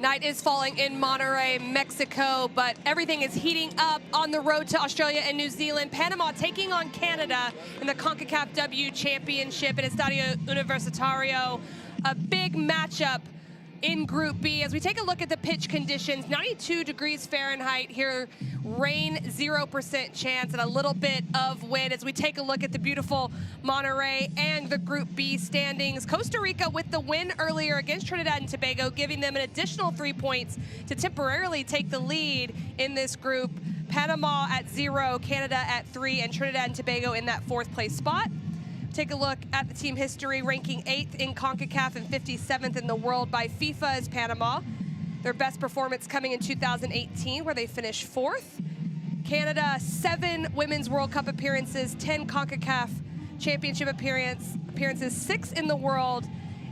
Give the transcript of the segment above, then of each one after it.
Night is falling in Monterrey, Mexico, but everything is heating up on the road to Australia and New Zealand. Panama taking on Canada in the Concacaf W Championship at Estadio Universitario. A big matchup in Group B. As we take a look at the pitch conditions, 92 degrees Fahrenheit here, rain 0% chance, and a little bit of wind. As we take a look at the beautiful Monterrey and the Group B standings, Costa Rica with the win earlier against Trinidad and Tobago, giving them an additional 3 points to temporarily take the lead in this group. Panama at 0, Canada at 3, and Trinidad and Tobago in that 4th place spot. Take a look at the team history, ranking 8th in CONCACAF and 57th in the world by FIFA is Panama. Their best performance coming in 2018, where they finished 4th. Canada, 7 Women's World Cup appearances, 10 CONCACAF Championship appearances, 6 in the world,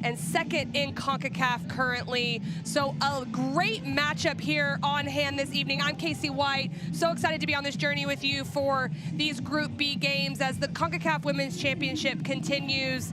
and 2nd in CONCACAF currently. So a great matchup here on hand this evening. I'm Casey White, so excited to be on this journey with you for these Group B games as the CONCACAF Women's Championship continues.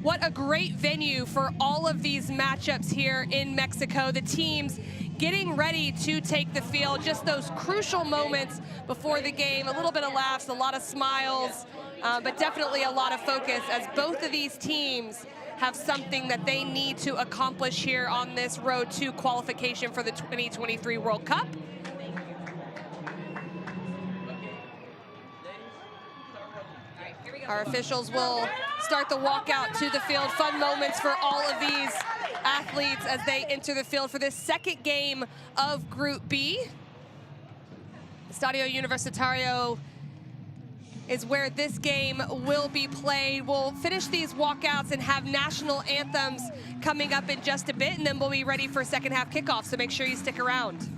What a great venue for all of these matchups here in Mexico. The teams getting ready to take the field, just those crucial moments before the game. A little bit of laughs, a lot of smiles, but definitely a lot of focus as both of these teams have something that they need to accomplish here on this road to qualification for the 2023 World Cup. Our officials will start the walkout to the field. Fun moments for all of these athletes as they enter the field for this 2nd game of Group B. Estadio Universitario is where this game will be played. We'll finish these walkouts and have national anthems coming up in just a bit, and then we'll be ready for 2nd half kickoff, so make sure you stick around.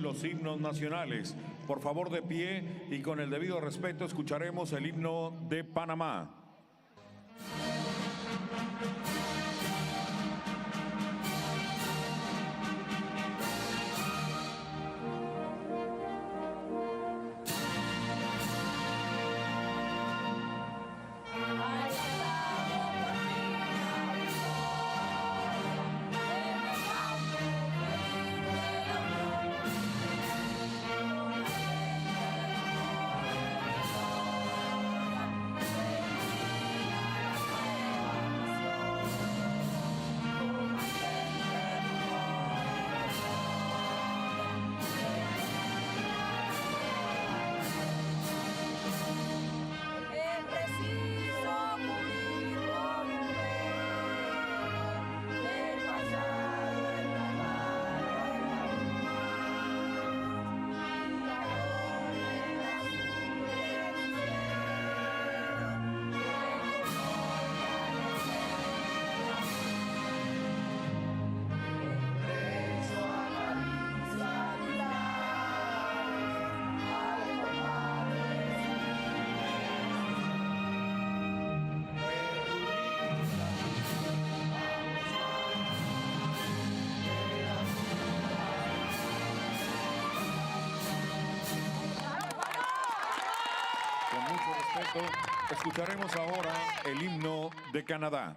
Los himnos nacionales. Por favor, de pie y con el debido respeto escucharemos el himno de Panamá. Escucharemos ahora el himno de Canadá.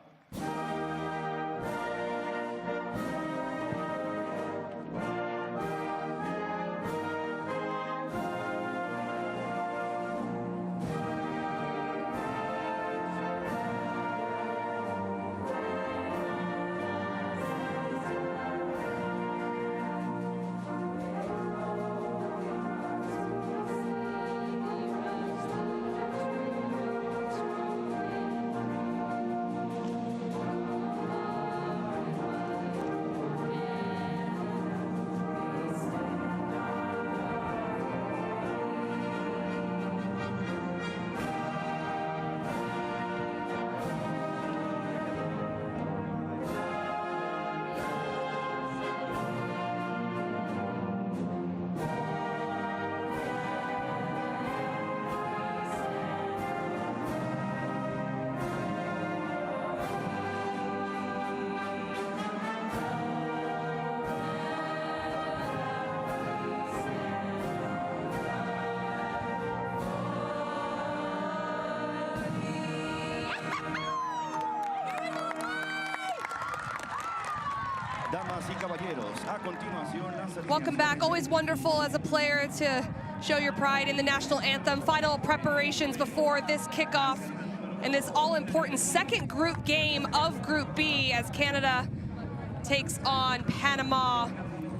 Damas y caballeros, a continuación las Welcome back. Always wonderful as a player to show your pride in the national anthem. Final preparations before this kickoff and this all-important second group game of Group B as Canada takes on Panama.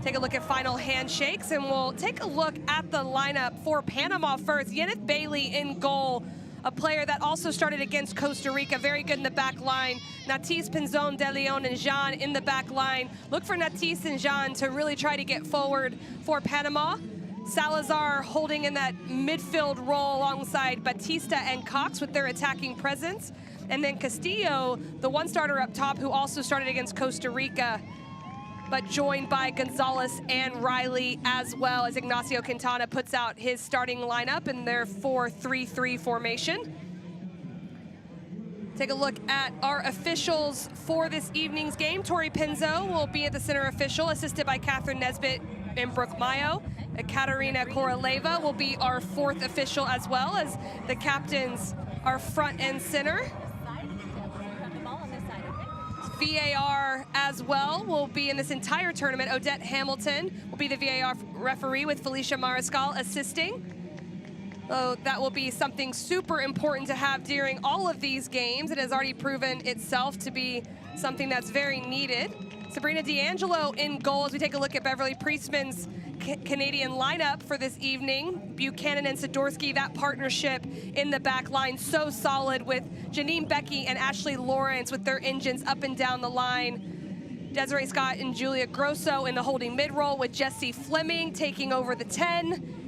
Take a look at final handshakes, and we'll take a look at the lineup for Panama first. Yeneth Bailey in goal, a player that also started against Costa Rica, very good in the back line. Natis, Pinzon, De Leon, and Jean in the back line. Look for Natis and Jean to really try to get forward for Panama. Salazar holding in that midfield role alongside Batista and Cox with their attacking presence. And then Castillo, the one starter up top who also started against Costa Rica, but joined by Gonzalez and Riley as well as Ignacio Quintana puts out his starting lineup in their 4-3-3 formation. Take a look at our officials for this evening's game. Tori Pinzo will be at the center official, assisted by Catherine Nesbitt and Brooke Mayo. Katarina Koroleva will be our fourth official, as well as the captains are front and center. VAR as well will be in this entire tournament. Odette Hamilton will be the VAR referee with Felicia Mariscal assisting. So that will be something super important to have during all of these games. It has already proven itself to be something that's very needed. Sabrina D'Angelo in goal as we take a look at Beverly Priestman's Canadian lineup for this evening. Buchanan and Sidorsky, that partnership in the back line, so solid with Janine Becky and Ashley Lawrence with their engines up and down the line. Desiree Scott and Julia Grosso in the holding mid-role with Jessie Fleming taking over the 10.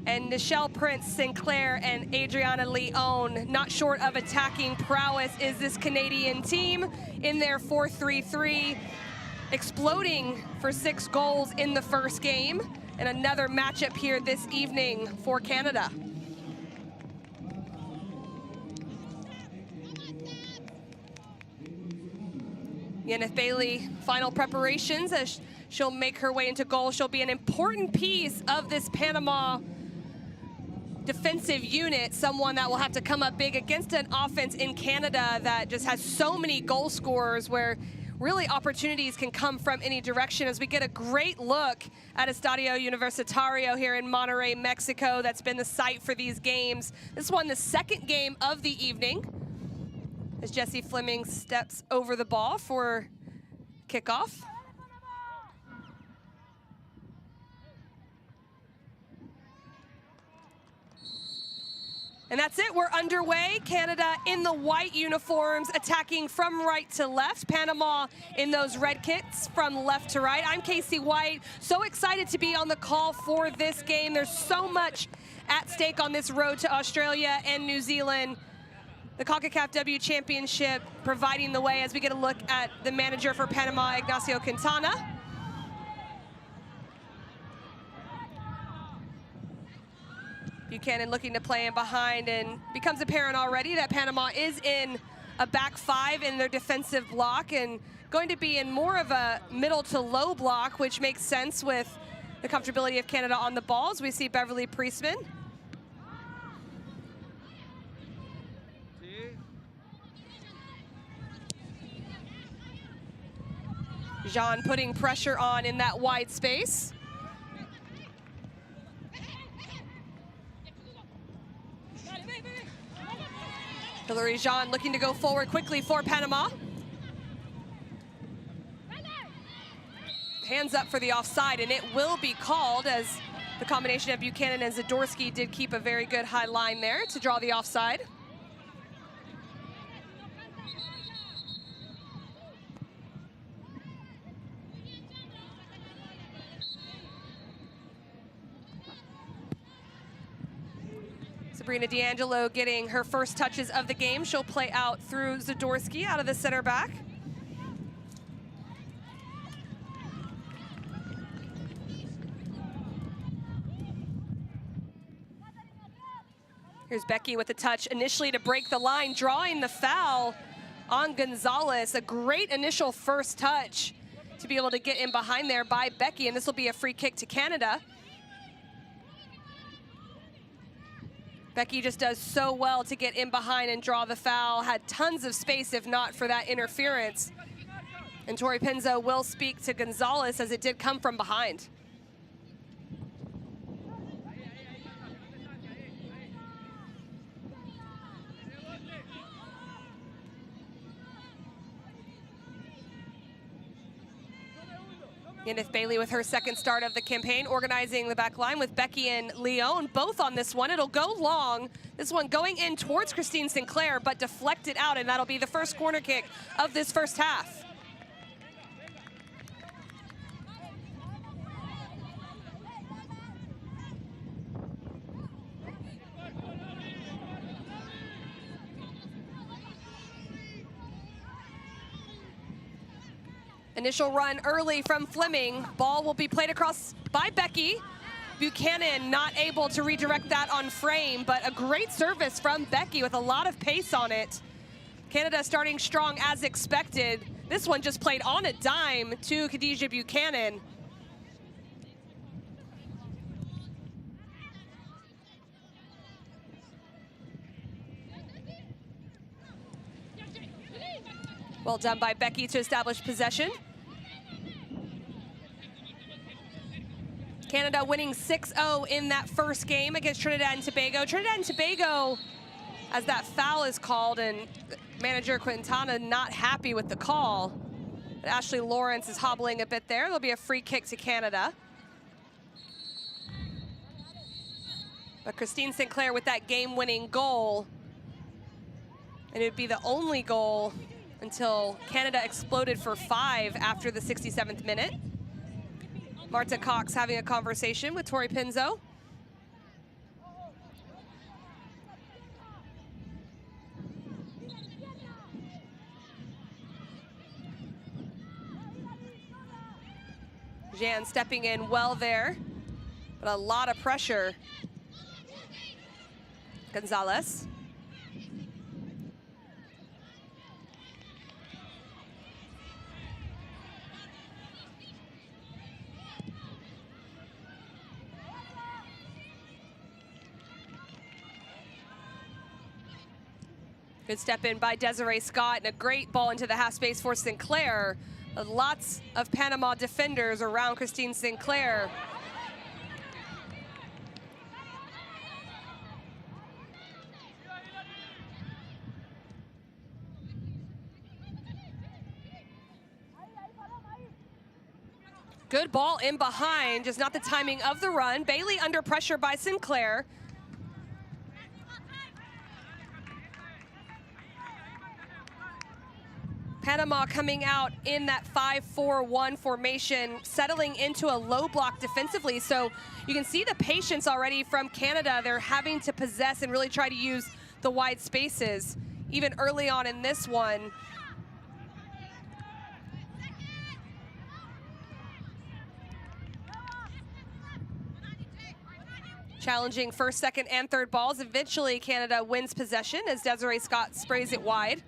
And Nichelle Prince Sinclair and Adriana Leone, not short of attacking prowess, is this Canadian team in their 4-3-3. Exploding for 6 goals in the first game, and another matchup here this evening for Canada. Yeneth Bailey, final preparations as she'll make her way into goal. She'll be an important piece of this Panama defensive unit, someone that will have to come up big against an offense in Canada that just has so many goal scorers where really opportunities can come from any direction, as we get a great look at Estadio Universitario here in Monterrey, Mexico. That's been the site for these games. This won the second game of the evening as Jessie Fleming steps over the ball for kickoff. And that's it, we're underway. Canada in the white uniforms, attacking from right to left. Panama in those red kits from left to right. I'm Casey White, so excited to be on the call for this game. There's so much at stake on this road to Australia and New Zealand. The Concacaf W Championship providing the way as we get a look at the manager for Panama, Ignacio Quintana. Buchanan looking to play in behind, and becomes apparent already that Panama is in a back 5 in their defensive block and going to be in more of a middle to low block, which makes sense with the comfortability of Canada on the balls. We see Beverly Priestman. Jean putting pressure on in that wide space. Hilary Jean looking to go forward quickly for Panama. Hands up for the offside, and it will be called, as the combination of Buchanan and Zadorsky did keep a very good high line there to draw the offside. Sabrina D'Angelo getting her first touches of the game. She'll play out through Zadorsky out of the center back. Here's Becky with the touch initially to break the line, drawing the foul on Gonzalez. A great initial first touch to be able to get in behind there by Becky, and this will be a free kick to Canada. Becky just does so well to get in behind and draw the foul. Had tons of space if not for that interference. And Tori Pinzo will speak to Gonzalez as it did come from behind. Yenith Bailey with her second start of the campaign, organizing the back line with Becky and Leon, both on this one. It'll go long. This one going in towards Christine Sinclair, but deflected out, and that'll be the first corner kick of this first half. Initial run early from Fleming. Ball will be played across by Becky. Buchanan not able to redirect that on frame, but a great service from Becky with a lot of pace on it. Canada starting strong as expected. This one just played on a dime to Khadijah Buchanan. Well done by Becky to establish possession. Canada winning 6-0 in that first game against Trinidad and Tobago. Trinidad and Tobago, as that foul is called, and manager Quintana not happy with the call. But Ashley Lawrence is hobbling a bit there. There'll be a free kick to Canada. But Christine Sinclair with that game-winning goal. And it would be the only goal until Canada exploded for 5 after the 67th minute. Marta Cox having a conversation with Tori Pinzo. Jan stepping in well there, but a lot of pressure. Gonzalez. Good step in by Desiree Scott, and a great ball into the half space for Sinclair. Lots of Panama defenders around Christine Sinclair. Good ball in behind, just not the timing of the run. Bailey under pressure by Sinclair. Panama coming out in that 5-4-1 formation, settling into a low block defensively. So you can see the patience already from Canada. They're having to possess and really try to use the wide spaces, even early on in this one. Challenging first, second, and third balls. Eventually, Canada wins possession as Desiree Scott sprays it wide.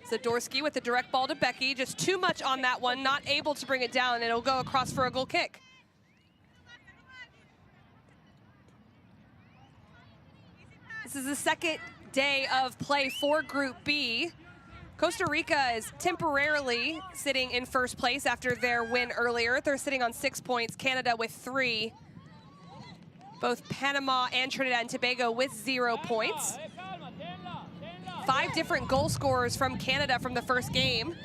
Zadorsky with the direct ball to Becky. Just too much on that one, not able to bring it down, and it'll go across for a goal kick. This is the second day of play for Group B. Costa Rica is temporarily sitting in first place after their win earlier. They're sitting on 6 points, Canada with 3. Both Panama and Trinidad and Tobago with 0 points. 5 different goal scorers from Canada from the first game.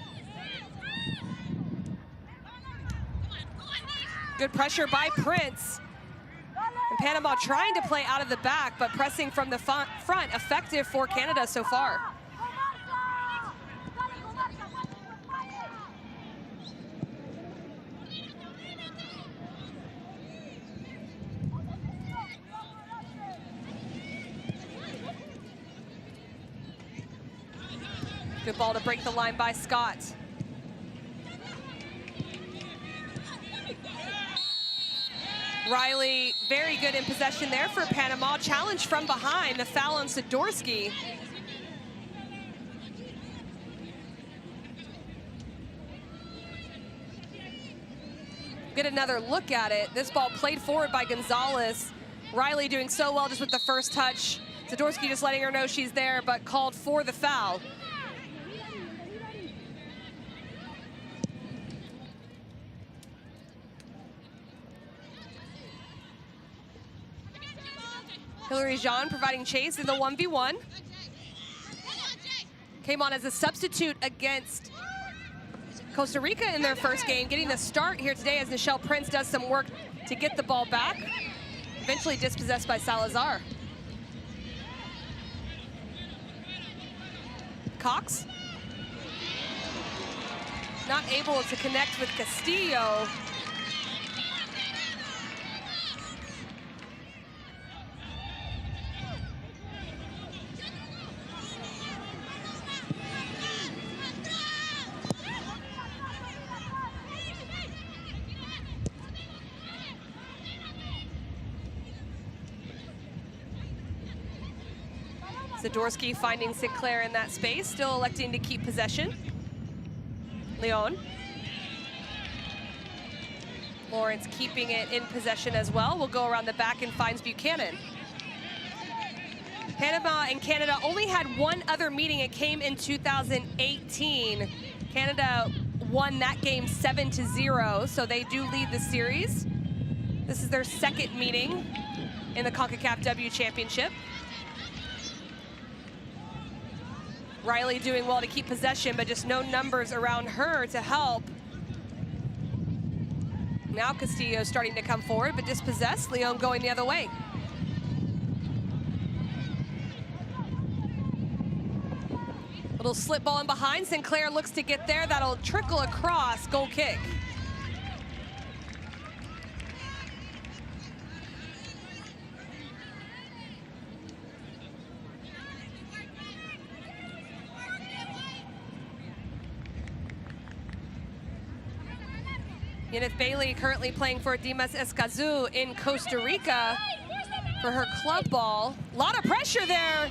Good pressure by Prince. And Panama trying to play out of the back, but pressing from the front, effective for Canada so far. Good ball to break the line by Scott. Riley, very good in possession there for Panama. Challenge from behind, the foul on Get another look at it. This ball played forward by Gonzalez. Riley doing so well just with the first touch. Zadorsky just letting her know she's there, but called for the foul. Hillary Jean providing chase in the 1v1. Came on as a substitute against Costa Rica in their first game, getting the start here today as Nichelle Prince does some work to get the ball back. Eventually dispossessed by Salazar. Cox. Not able to connect with Castillo. Zadorsky finding Sinclair in that space, still electing to keep possession. Leon. Lawrence keeping it in possession as well. Will go around the back and finds Buchanan. Panama and Canada only had one other meeting. It came in 2018. Canada won that game 7-0, so they do lead the series. This is their second meeting in the Concacaf W Championship. Riley doing well to keep possession, but just no numbers around her to help. Now Castillo starting to come forward, but dispossessed. Leon going the other way. Little slip ball in behind. Sinclair looks to get there. That'll trickle across. Goal kick. Yeneth Bailey currently playing for Dimas Escazú in Costa Rica for her club ball. A lot of pressure there.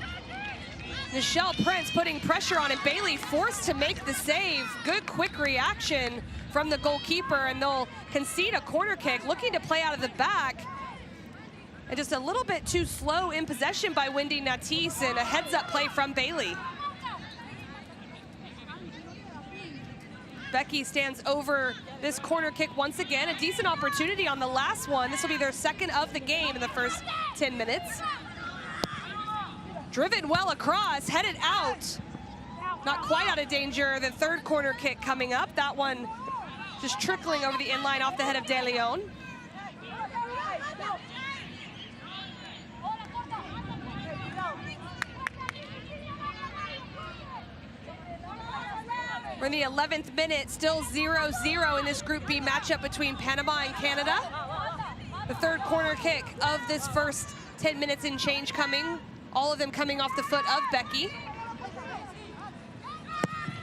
Nichelle Prince putting pressure on it. Bailey forced to make the save. Good quick reaction from the goalkeeper, and they'll concede a corner kick, looking to play out of the back. And just a little bit too slow in possession by Wendy Natis, and a heads-up play from Bailey. Becky stands over this corner kick once again. A decent opportunity on the last one. This will be their second of the game in the first 10 minutes. Driven well across, headed out. Not quite out of danger. The third corner kick coming up. That one just trickling over the inline off the head of De Leon. We're in the 11th minute, still 0-0 in this Group B matchup between Panama and Canada. The third corner kick of this first 10 minutes and change coming. All of them coming off the foot of Becky.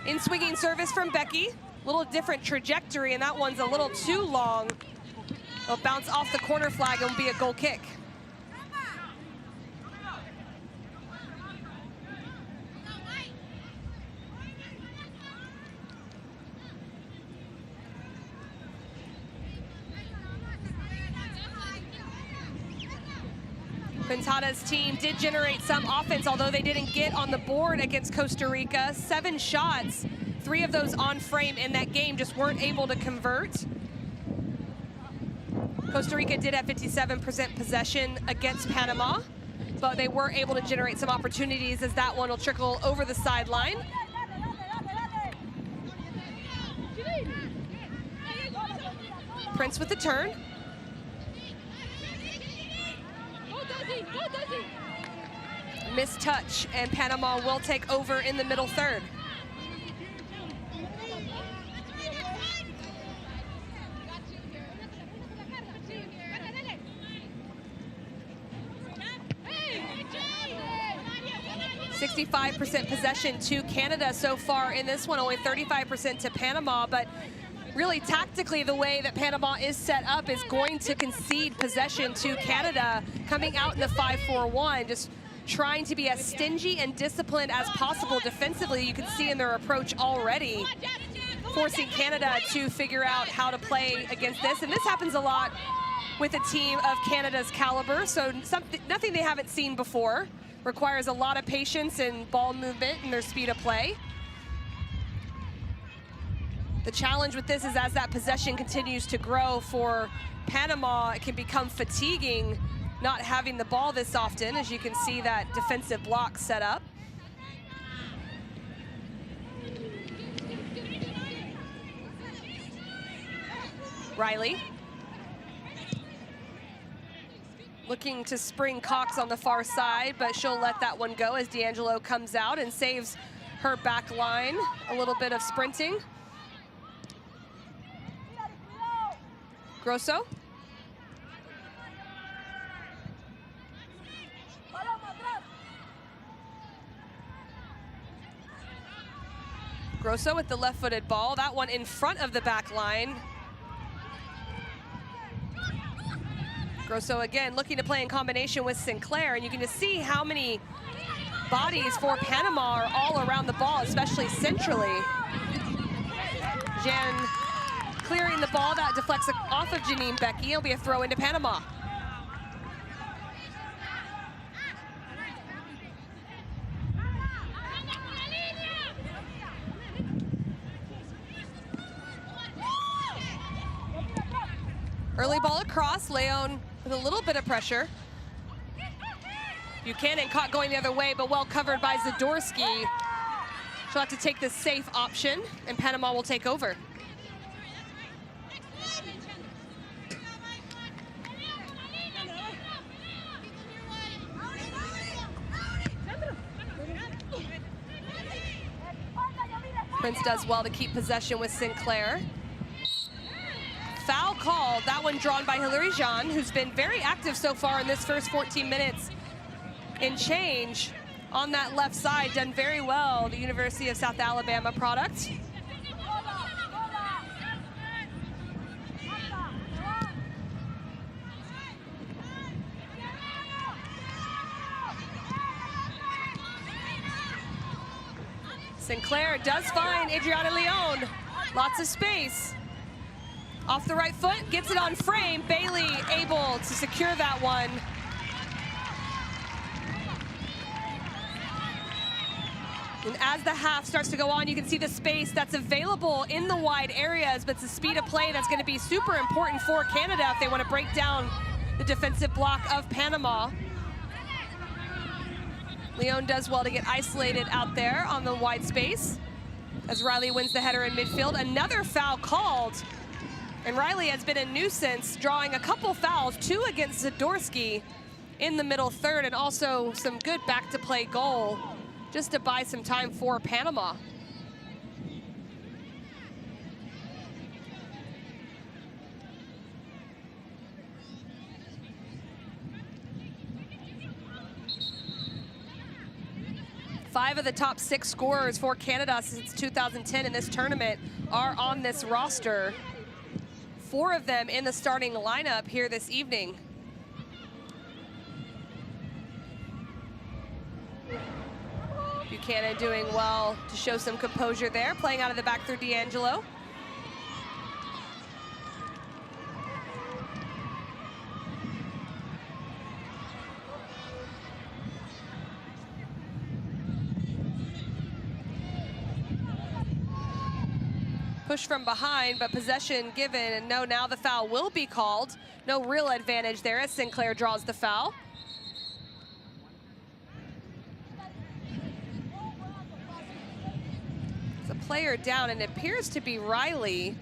In swinging service from Becky. Little different trajectory, and that one's a little too long. It'll bounce off the corner flag and will be a goal kick. Quintada's team did generate some offense, although they didn't get on the board against Costa Rica. 7 shots, 3 of those on frame in that game, just weren't able to convert. Costa Rica did have 57% possession against Panama, but they were able to generate some opportunities, as that one will trickle over the sideline. Prince with the turn. Missed touch, and Panama will take over in the middle third. .65% possession to Canada so far in this one, only 35% to Panama, but really tactically the way that Panama is set up is going to concede possession to Canada, coming out in the 5-4-1, just trying to be as stingy and disciplined as possible defensively. You can see in their approach already. forcing Canada to figure out how to play against this. And this happens a lot with a team of Canada's caliber. So nothing they haven't seen before. Requires a lot of patience and ball movement and their speed of play. The challenge with this is as that possession continues to grow for Panama, it can become fatiguing not having the ball this often, as you can see that defensive block set up. Riley. Looking to spring Cox on the far side, but she'll let that one go as D'Angelo comes out and saves her back line. A little bit of sprinting. Grosso. Grosso with the left-footed ball. That one in front of the back line. Grosso again looking to play in combination with Sinclair, and you can just see how many bodies for Panama are all around the ball, especially centrally. Jen clearing the ball, that deflects off of Janine Becky. It'll be a throw into Panama. Early ball across, Leon with a little bit of pressure. Buchanan caught going the other way, but well covered by Zadorsky. She'll have to take the safe option, and Panama will take over. Prince does well to keep possession with Sinclair. Foul called, that one drawn by Hilary Jean, who's been very active so far in this first 14 minutes and change on that left side, done very well, the University of South Alabama product. Sinclair does find Adriana Leon, lots of space. Off the right foot, gets it on frame. Bailey able to secure that one. And as the half starts to go on, you can see the space that's available in the wide areas, but it's the speed of play that's going to be super important for Canada if they want to break down the defensive block of Panama. Leon does well to get isolated out there on the wide space as Riley wins the header in midfield. Another foul called. And Riley has been a nuisance, drawing a couple fouls, 2 against Zadorsky in the middle third, and also some good back-to-play goal just to buy some time for Panama. Five of the top 6 scorers for Canada since 2010 in this tournament are on this roster. 4 of them in the starting lineup here this evening. Buchanan doing well to show some composure there, playing out of the back through D'Angelo. Push from behind, but possession given, and no, now the foul will be called. No real advantage there as Sinclair draws the foul. It's a player down, and it appears to be Riley,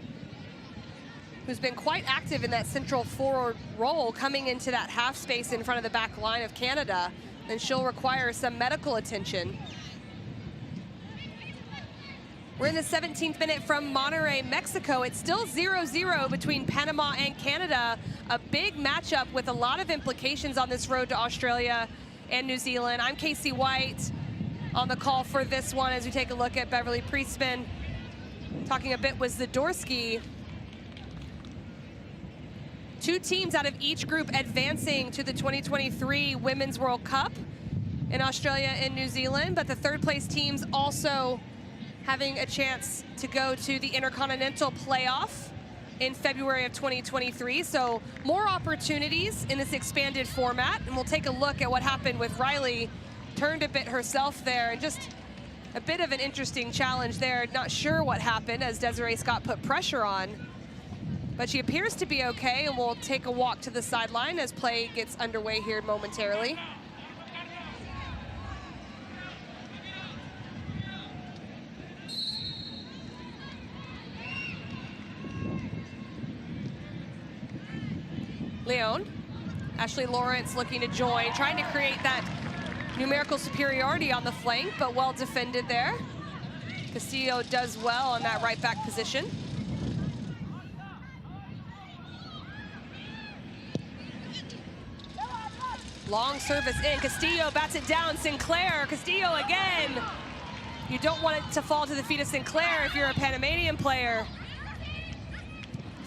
who's been quite active in that central forward role, coming into that half space in front of the back line of Canada, and she'll require some medical attention. We're in the 17th minute from Monterrey, Mexico. It's still 0-0 between Panama and Canada. A big matchup with a lot of implications on this road to Australia and New Zealand. I'm Casey White on the call for this one as we take a look at Beverly Priestman, talking a bit with Zadorsky. 2 teams out of each group advancing to the 2023 Women's World Cup in Australia and New Zealand, but the third place teams also having a chance to go to the Intercontinental Playoff in February of 2023. So more opportunities in this expanded format. And we'll take a look at what happened with Riley. Turned a bit herself there, and just a bit of an interesting challenge there. Not sure what happened as Desiree Scott put pressure on. But she appears to be okay, and we'll take a walk to the sideline as play gets underway here momentarily. Leon, Ashley Lawrence looking to join, trying to create that numerical superiority on the flank, but well defended there. Castillo does well on that right back position. Long service in, Castillo bats it down, Sinclair, Castillo again. You don't want it to fall to the feet of Sinclair if you're a Panamanian player.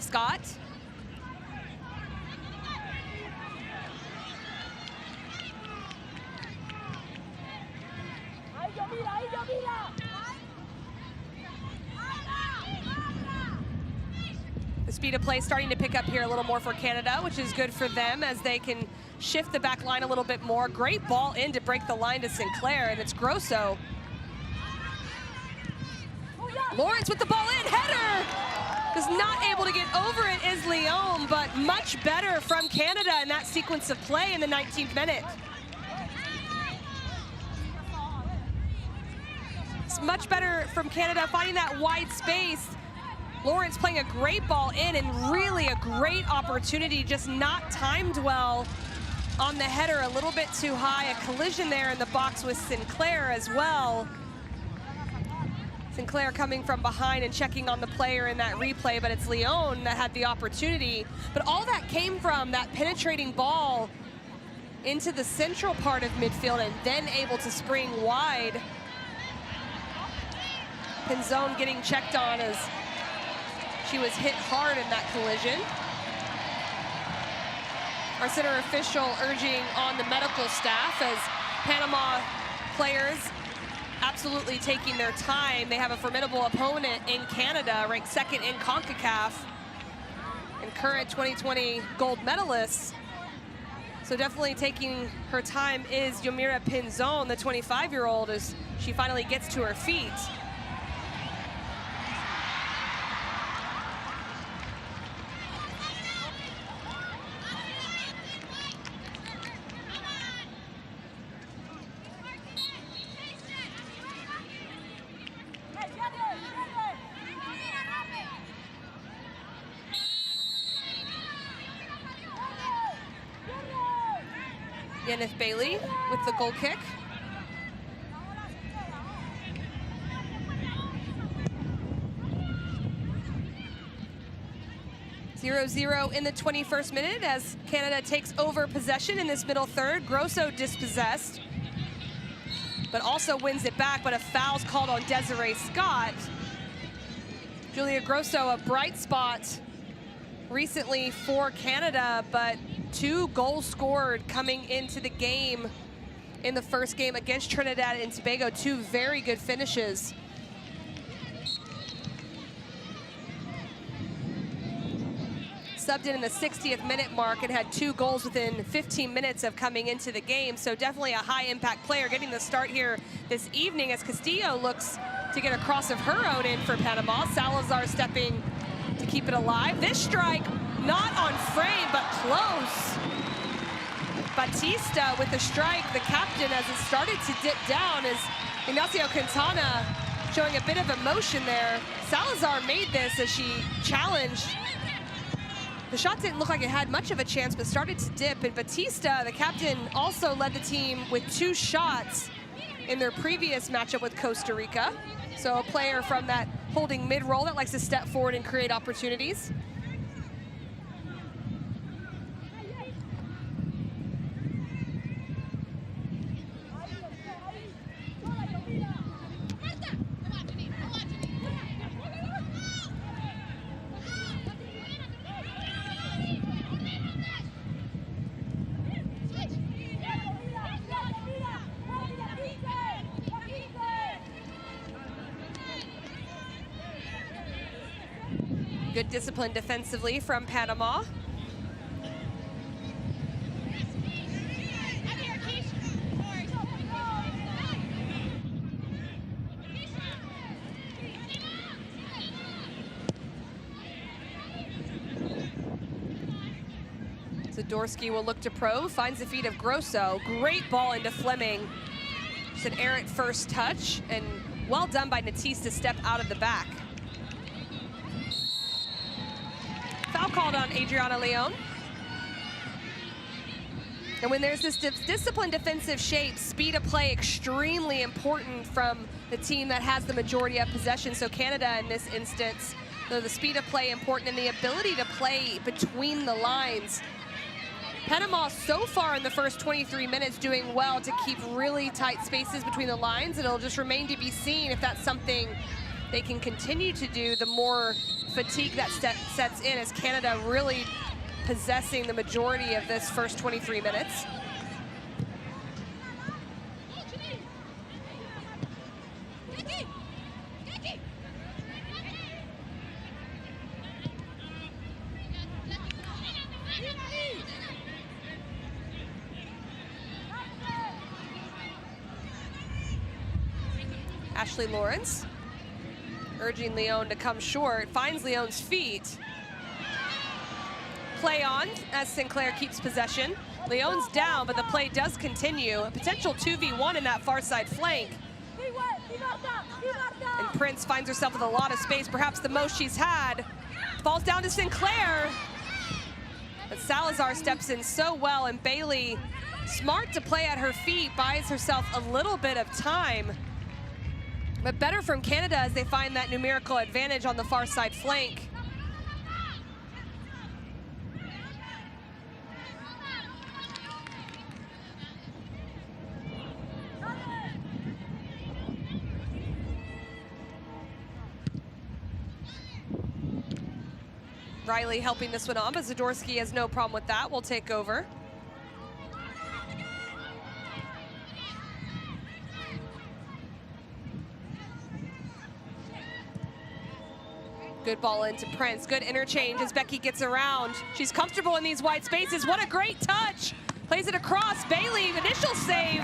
Scott. The speed of play starting to pick up here a little more for Canada, which is good for them as they can shift the back line a little bit more. Great ball in to break the line to Sinclair, and it's Grosso. Lawrence with the ball in, header! Is not able to get over it is Leon, but much better from Canada in that sequence of play in the 19th minute. It's much better from Canada, finding that wide space. Lawrence playing a great ball in, and really a great opportunity, just not timed well on the header, a little bit too high. A collision there in the box with Sinclair as well. Sinclair coming from behind and checking on the player in that replay, but it's Leon that had the opportunity. But all that came from that penetrating ball into the central part of midfield and then able to spring wide. Pinzon getting checked on as she was hit hard in that collision. Our center official urging on the medical staff as Panama players absolutely taking their time. They have a formidable opponent in Canada, ranked second in Concacaf, and current 2020 gold medalists. So definitely taking her time is Yomira Pinzon, the 25-year-old, as she finally gets to her feet. Yeneth Bailey with the goal kick. (0-0) in the 21st minute as Canada takes over possession in this middle third. Grosso dispossessed, but also wins it back, but a foul's called on Desiree Scott. Julia Grosso, a bright spot recently for Canada, but 2 goals scored coming into the game in the first game against Trinidad and Tobago. 2 very good finishes. Subbed in the 60th minute mark and had 2 goals within 15 minutes of coming into the game. So definitely a high impact player getting the start here this evening as Castillo looks to get a cross of her own in for Panama. Salazar stepping to keep it alive. This strike not on frame, but close. Batista with the strike, the captain, as it started to dip down, is Ignacio Quintana showing a bit of emotion there. Salazar made this as she challenged. The shot didn't look like it had much of a chance, but started to dip. And Batista, the captain, also led the team with 2 shots in their previous matchup with Costa Rica. So a player from that holding mid-roll that likes to step forward and create opportunities. Good discipline defensively from Panama. Zadorsky will look to probe, finds the feet of Grosso. Great ball into Fleming. Just an errant first touch, and well done by Natis to step out of the back. Foul called on Adriana Leon. And when there's this disciplined defensive shape, speed of play extremely important from the team that has the majority of possession. So Canada in this instance, though the speed of play important and the ability to play between the lines. Panama so far in the first 23 minutes doing well to keep really tight spaces between the lines. It'll just remain to be seen if that's something they can continue to do, the more fatigue that sets in as Canada really possessing the majority of this first 23 minutes. Ashley Lawrence urging Leon to come short, finds Leon's feet. Play on as Sinclair keeps possession. Leon's down, but the play does continue. A potential 2v1 in that far side flank. And Prince finds herself with a lot of space, perhaps the most she's had. Falls down to Sinclair. But Salazar steps in so well, and Bailey, smart to play at her feet, buys herself a little bit of time. But better from Canada as they find that numerical advantage on the far side flank. Riley helping this one on, but Zadorsky has no problem with that. We'll take over. Good ball into Prince. Good interchange as Becky gets around. She's comfortable in these wide spaces. What a great touch. Plays it across. Bailey, initial save.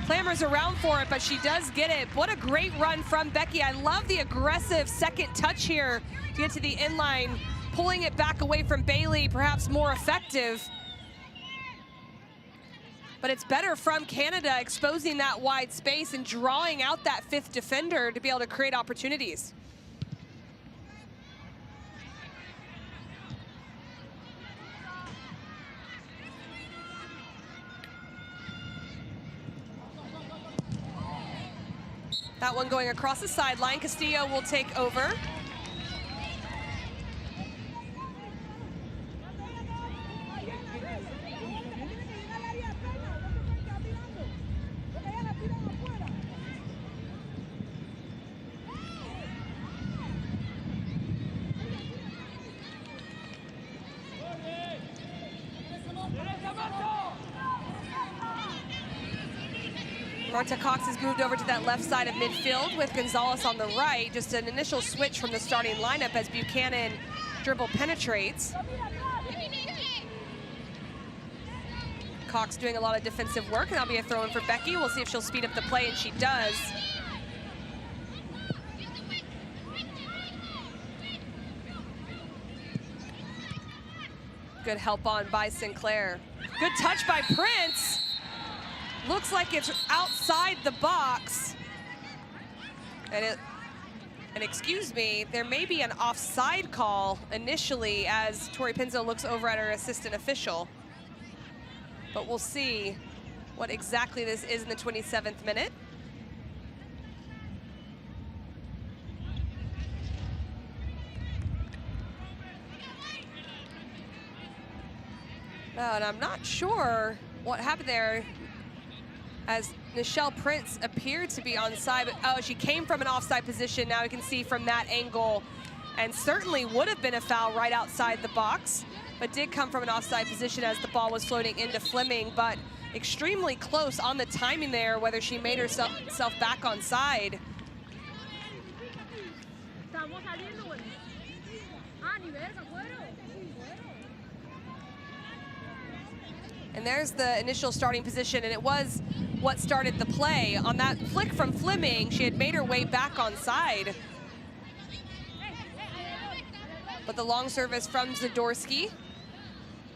Clambers around for it, but she does get it. What a great run from Becky. I love the aggressive second touch here to get to the inline, pulling it back away from Bailey, perhaps more effective. But it's better from Canada, exposing that wide space and drawing out that fifth defender to be able to create opportunities. That one going across the sideline. Castillo will take over. Marta Cox has moved over to that left side of midfield with Gonzalez on the right. Just an initial switch from the starting lineup as Buchanan dribble penetrates. Cox doing a lot of defensive work, and that'll be a throw in for Becky. We'll see if she'll speed up the play, and she does. Good help on by Sinclair. Good touch by Prince. Looks like it's outside the box. And excuse me, there may be an offside call initially as Tori Pinzo looks over at her assistant official. But we'll see what exactly this is in the 27th minute. And I'm not sure what happened there, as Nichelle Prince appeared to be onside, but oh, she came from an offside position. Now we can see from that angle, and certainly would have been a foul right outside the box, but did come from an offside position as the ball was floating into Fleming, but extremely close on the timing there, whether she made herself back onside. And there's the initial starting position, and it was what started the play. On that flick from Fleming, she had made her way back on side. But the long service from Zadorsky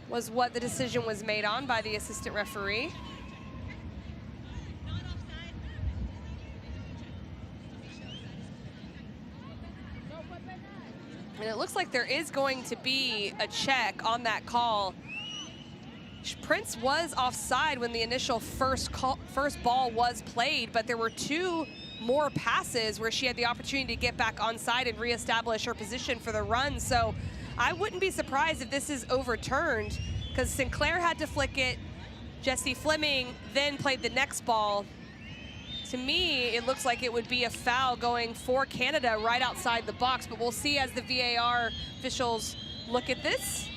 was what the decision was made on by the assistant referee. And it looks like there is going to be a check on that call. Prince was offside when the initial first ball was played, but there were 2 more passes where she had the opportunity to get back onside and reestablish her position for the run. So I wouldn't be surprised if this is overturned, because Sinclair had to flick it. Jessie Fleming then played the next ball. To me, it looks like it would be a foul going for Canada right outside the box, but we'll see as the VAR officials look at this.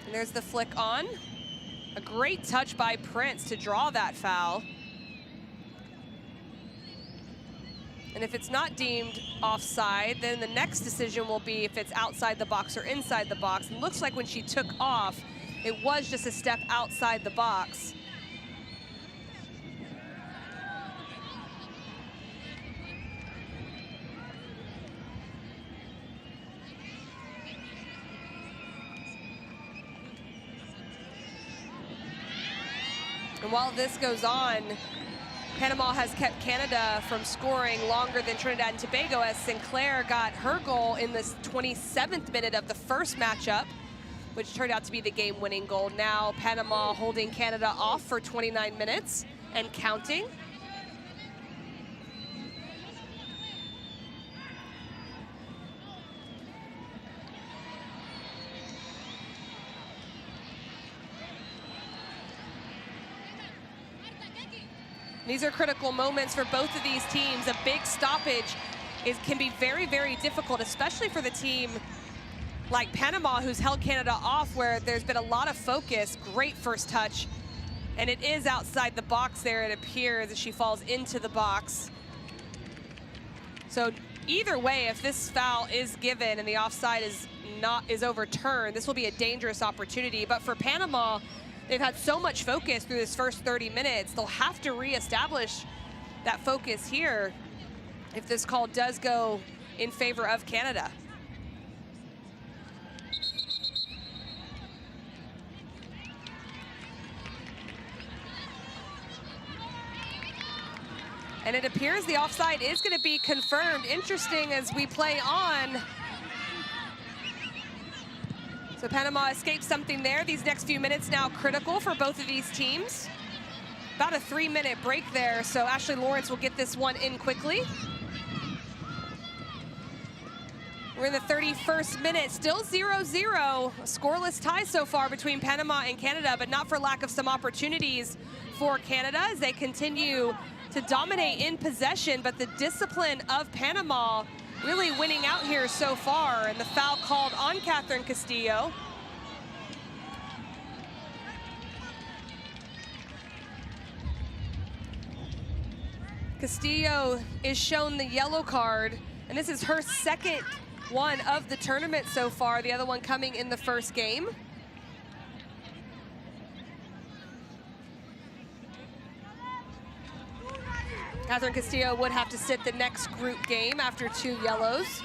And there's the flick on. A great touch by Prince to draw that foul. And if it's not deemed offside, then the next decision will be if it's outside the box or inside the box. And it looks like when she took off, it was just a step outside the box. And while this goes on, Panama has kept Canada from scoring longer than Trinidad and Tobago, as Sinclair got her goal in the 27th minute of the first matchup, which turned out to be the game-winning goal. Now Panama holding Canada off for 29 minutes and counting. These are critical moments for both of these teams. A big stoppage can be very, very difficult, especially for the team like Panama, who's held Canada off, where there's been a lot of focus. Great first touch, and it is outside the box there, it appears, as she falls into the box. So either way, if this foul is given and the offside is overturned, this will be a dangerous opportunity. But for Panama, they've had so much focus through this first 30 minutes. They'll have to reestablish that focus here if this call does go in favor of Canada. And it appears the offside is going to be confirmed. Interesting as we play on. So Panama escaped something there. These next few minutes now critical for both of these teams. About a 3-minute break there, so Ashley Lawrence will get this one in quickly. We're in the 31st minute, still 0-0. A scoreless tie so far between Panama and Canada, but not for lack of some opportunities for Canada as they continue to dominate in possession, but the discipline of Panama really winning out here so far, and the foul called on Catherine Castillo. Castillo is shown the yellow card, and this is her second one of the tournament so far, the other one coming in the first game. Catherine Castillo would have to sit the next group game after 2 yellows.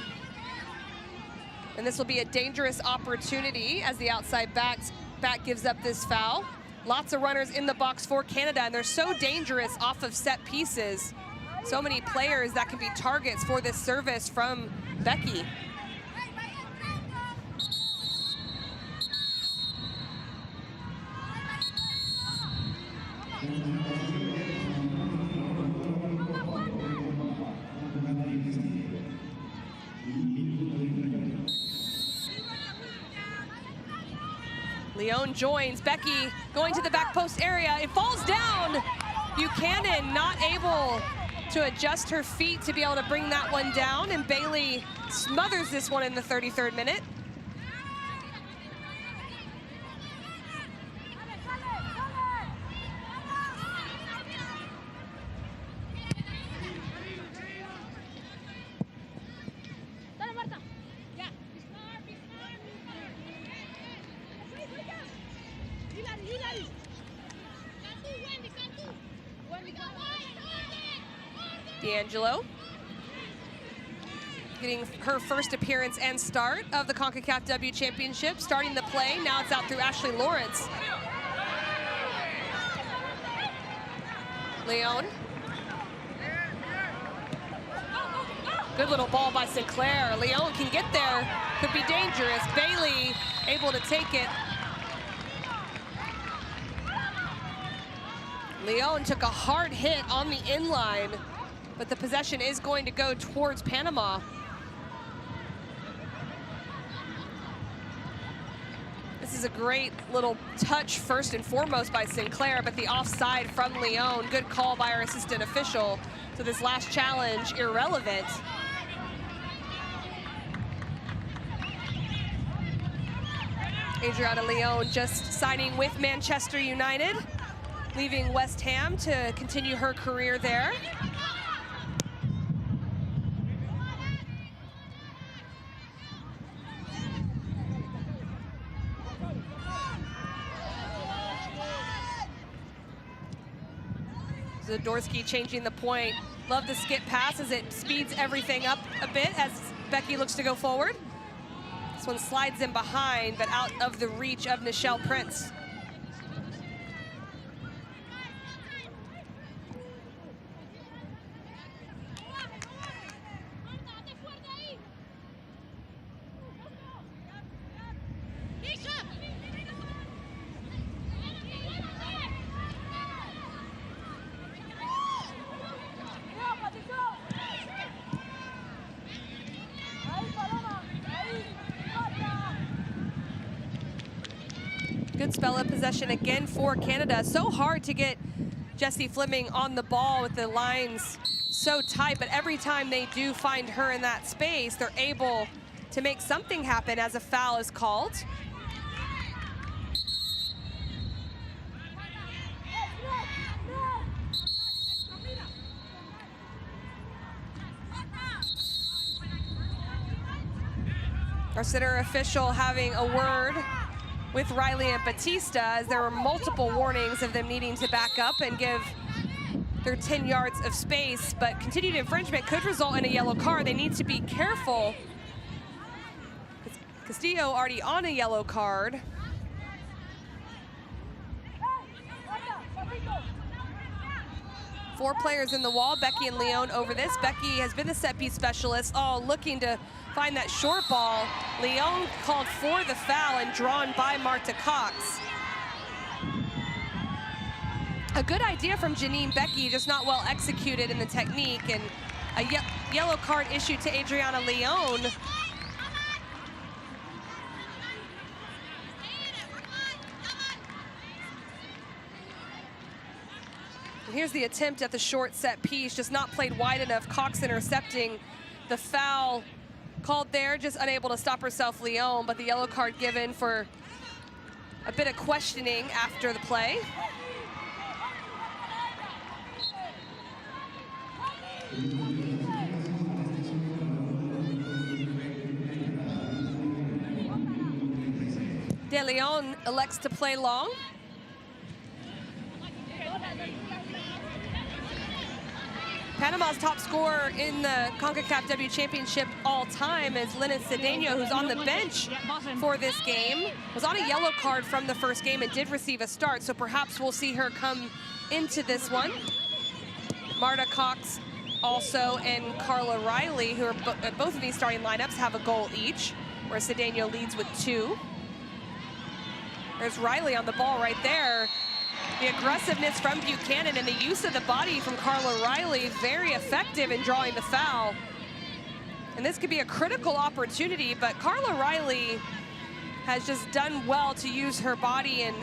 And this will be a dangerous opportunity as the outside back gives up this foul. Lots of runners in the box for Canada, and they're so dangerous off of set pieces. So many players that can be targets for this service from Becky. Leone joins. Becky going to the back post area. It falls down. Buchanan not able to adjust her feet to be able to bring that one down, and Bailey smothers this one in the 33rd minute. D'Angelo getting her first appearance and start of the Concacaf W Championship, starting the play. Now it's out through Ashley Lawrence. Leon. Good little ball by Sinclair. Leon can get there, could be dangerous. Bailey able to take it. Leon took a hard hit on the inline, but the possession is going to go towards Panama. This is a great little touch first and foremost by Sinclair, but the offside from Leon. Good call by our assistant official. So this last challenge, irrelevant. Adriana Leon just signing with Manchester United, leaving West Ham to continue her career there. Zadorsky changing the point. Love the skip pass as it speeds everything up a bit as Becky looks to go forward. This one slides in behind, but out of the reach of Nichelle Prince. Good spell of possession again for Canada. So hard to get Jessie Fleming on the ball with the lines so tight, but every time they do find her in that space, they're able to make something happen as a foul is called. Our center official having a word with Riley and Batista, as there were multiple warnings of them needing to back up and give their 10 yards of space, but continued infringement could result in a yellow card. They need to be careful. Castillo already on a yellow card. Four players in the wall, Becky and Leon over this. Becky has been the set piece specialist, all looking to find that short ball. Leon called for the foul and drawn by Marta Cox. A good idea from Janine Becky, just not well executed in the technique, and a yellow card issued to Adriana Leon. And here's the attempt at the short set piece, just not played wide enough. Cox intercepting the foul called there, just unable to stop herself, Leon, but the yellow card given for a bit of questioning after the play. De Leon elects to play long. Panama's top scorer in the Concacaf W Championship all time is Lynette Cedeno, who's on the bench for this game. Was on a yellow card from the first game and did receive a start, so perhaps we'll see her come into this one. Marta Cox also and Carla Riley, who are both of these starting lineups, have a goal each, where Cedeno leads with 2. There's Riley on the ball right there. The aggressiveness from Buchanan and the use of the body from Carla Riley, very effective in drawing the foul. And this could be a critical opportunity, but Carla Riley has just done well to use her body and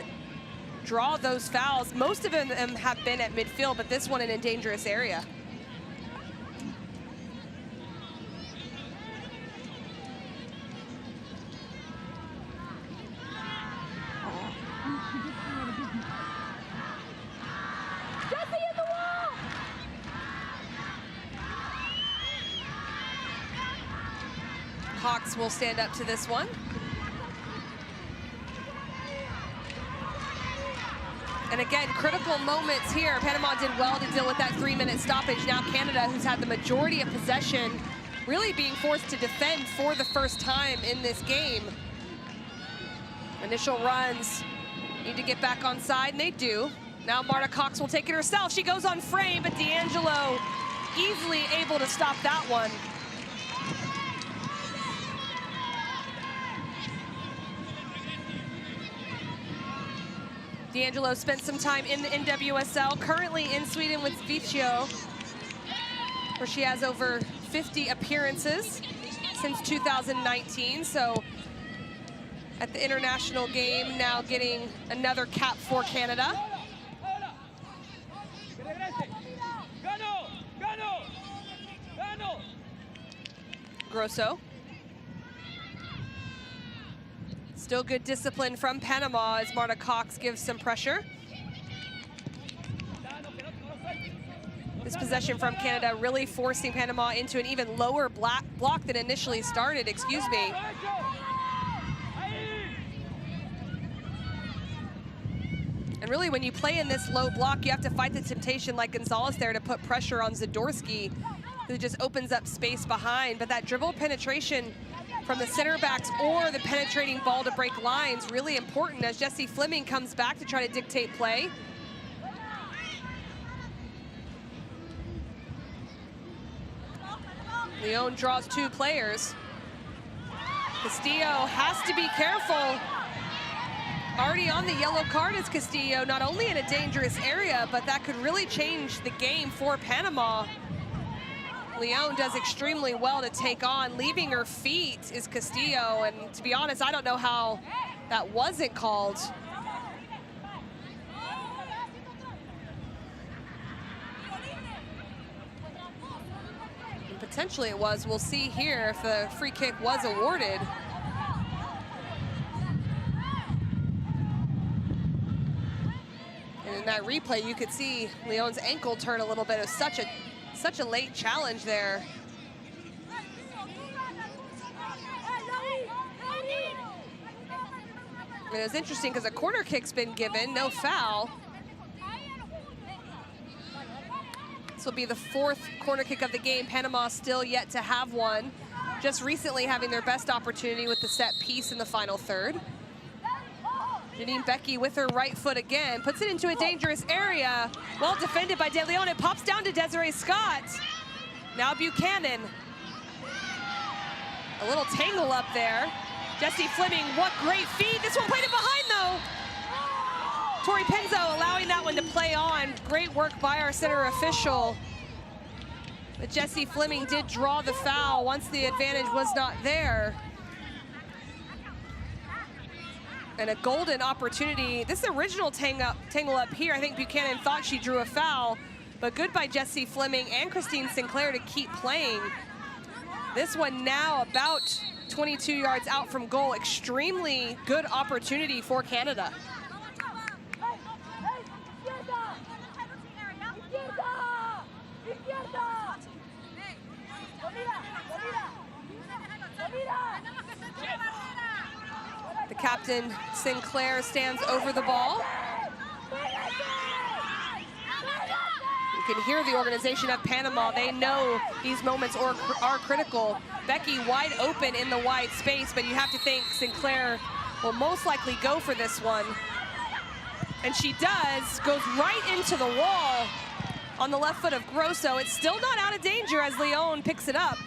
draw those fouls. Most of them have been at midfield, but this one in a dangerous area. Cox will stand up to this one. And again, critical moments here. Panama did well to deal with that 3-minute stoppage. Now Canada, who's had the majority of possession, really being forced to defend for the first time in this game. Initial runs need to get back on side, and they do. Now Marta Cox will take it herself. She goes on frame, but D'Angelo easily able to stop that one. D'Angelo spent some time in the NWSL, currently in Sweden with Vitio, where she has over 50 appearances since 2019. So at the international game, now getting another cap for Canada. Grosso. Still good discipline from Panama as Marta Cox gives some pressure. This possession from Canada really forcing Panama into an even lower block than initially started, excuse me. And really, when you play in this low block, you have to fight the temptation like Gonzalez there to put pressure on Zadorsky, who just opens up space behind. But that dribble penetration from the center backs or the penetrating ball to break lines, really important as Jessie Fleming comes back to try to dictate play. Leon draws 2 players. Castillo has to be careful. Already on the yellow card is Castillo, not only in a dangerous area, but that could really change the game for Panama. Leon does extremely well to take on. Leaving her feet is Castillo, and to be honest, I don't know how that wasn't called. And potentially it was. We'll see here if the free kick was awarded. And in that replay, you could see Leon's ankle turn a little bit. It was such a late challenge there. And it was interesting because a corner kick's been given, no foul. This will be the 4th corner kick of the game. Panama still yet to have one. Just recently having their best opportunity with the set piece in the final third. Janine Becky with her right foot again, puts it into a dangerous area. Well defended by De Leon. It pops down to Desiree Scott. Now Buchanan. A little tangle up there. Jessie Fleming, what great feed. This one played it behind though. Tori Penzo allowing that one to play on. Great work by our center official. But Jessie Fleming did draw the foul once the advantage was not there. And a golden opportunity. This original tangle up here, I think Buchanan thought she drew a foul, but good by Jessie Fleming and Christine Sinclair to keep playing. This one now about 22 yards out from goal. Extremely good opportunity for Canada. The captain, Sinclair, stands over the ball. You can hear the organization of Panama. They know these moments are critical. Becky wide open in the wide space, but you have to think Sinclair will most likely go for this one. And she does, goes right into the wall on the left foot of Grosso. It's still not out of danger as Leon picks it up.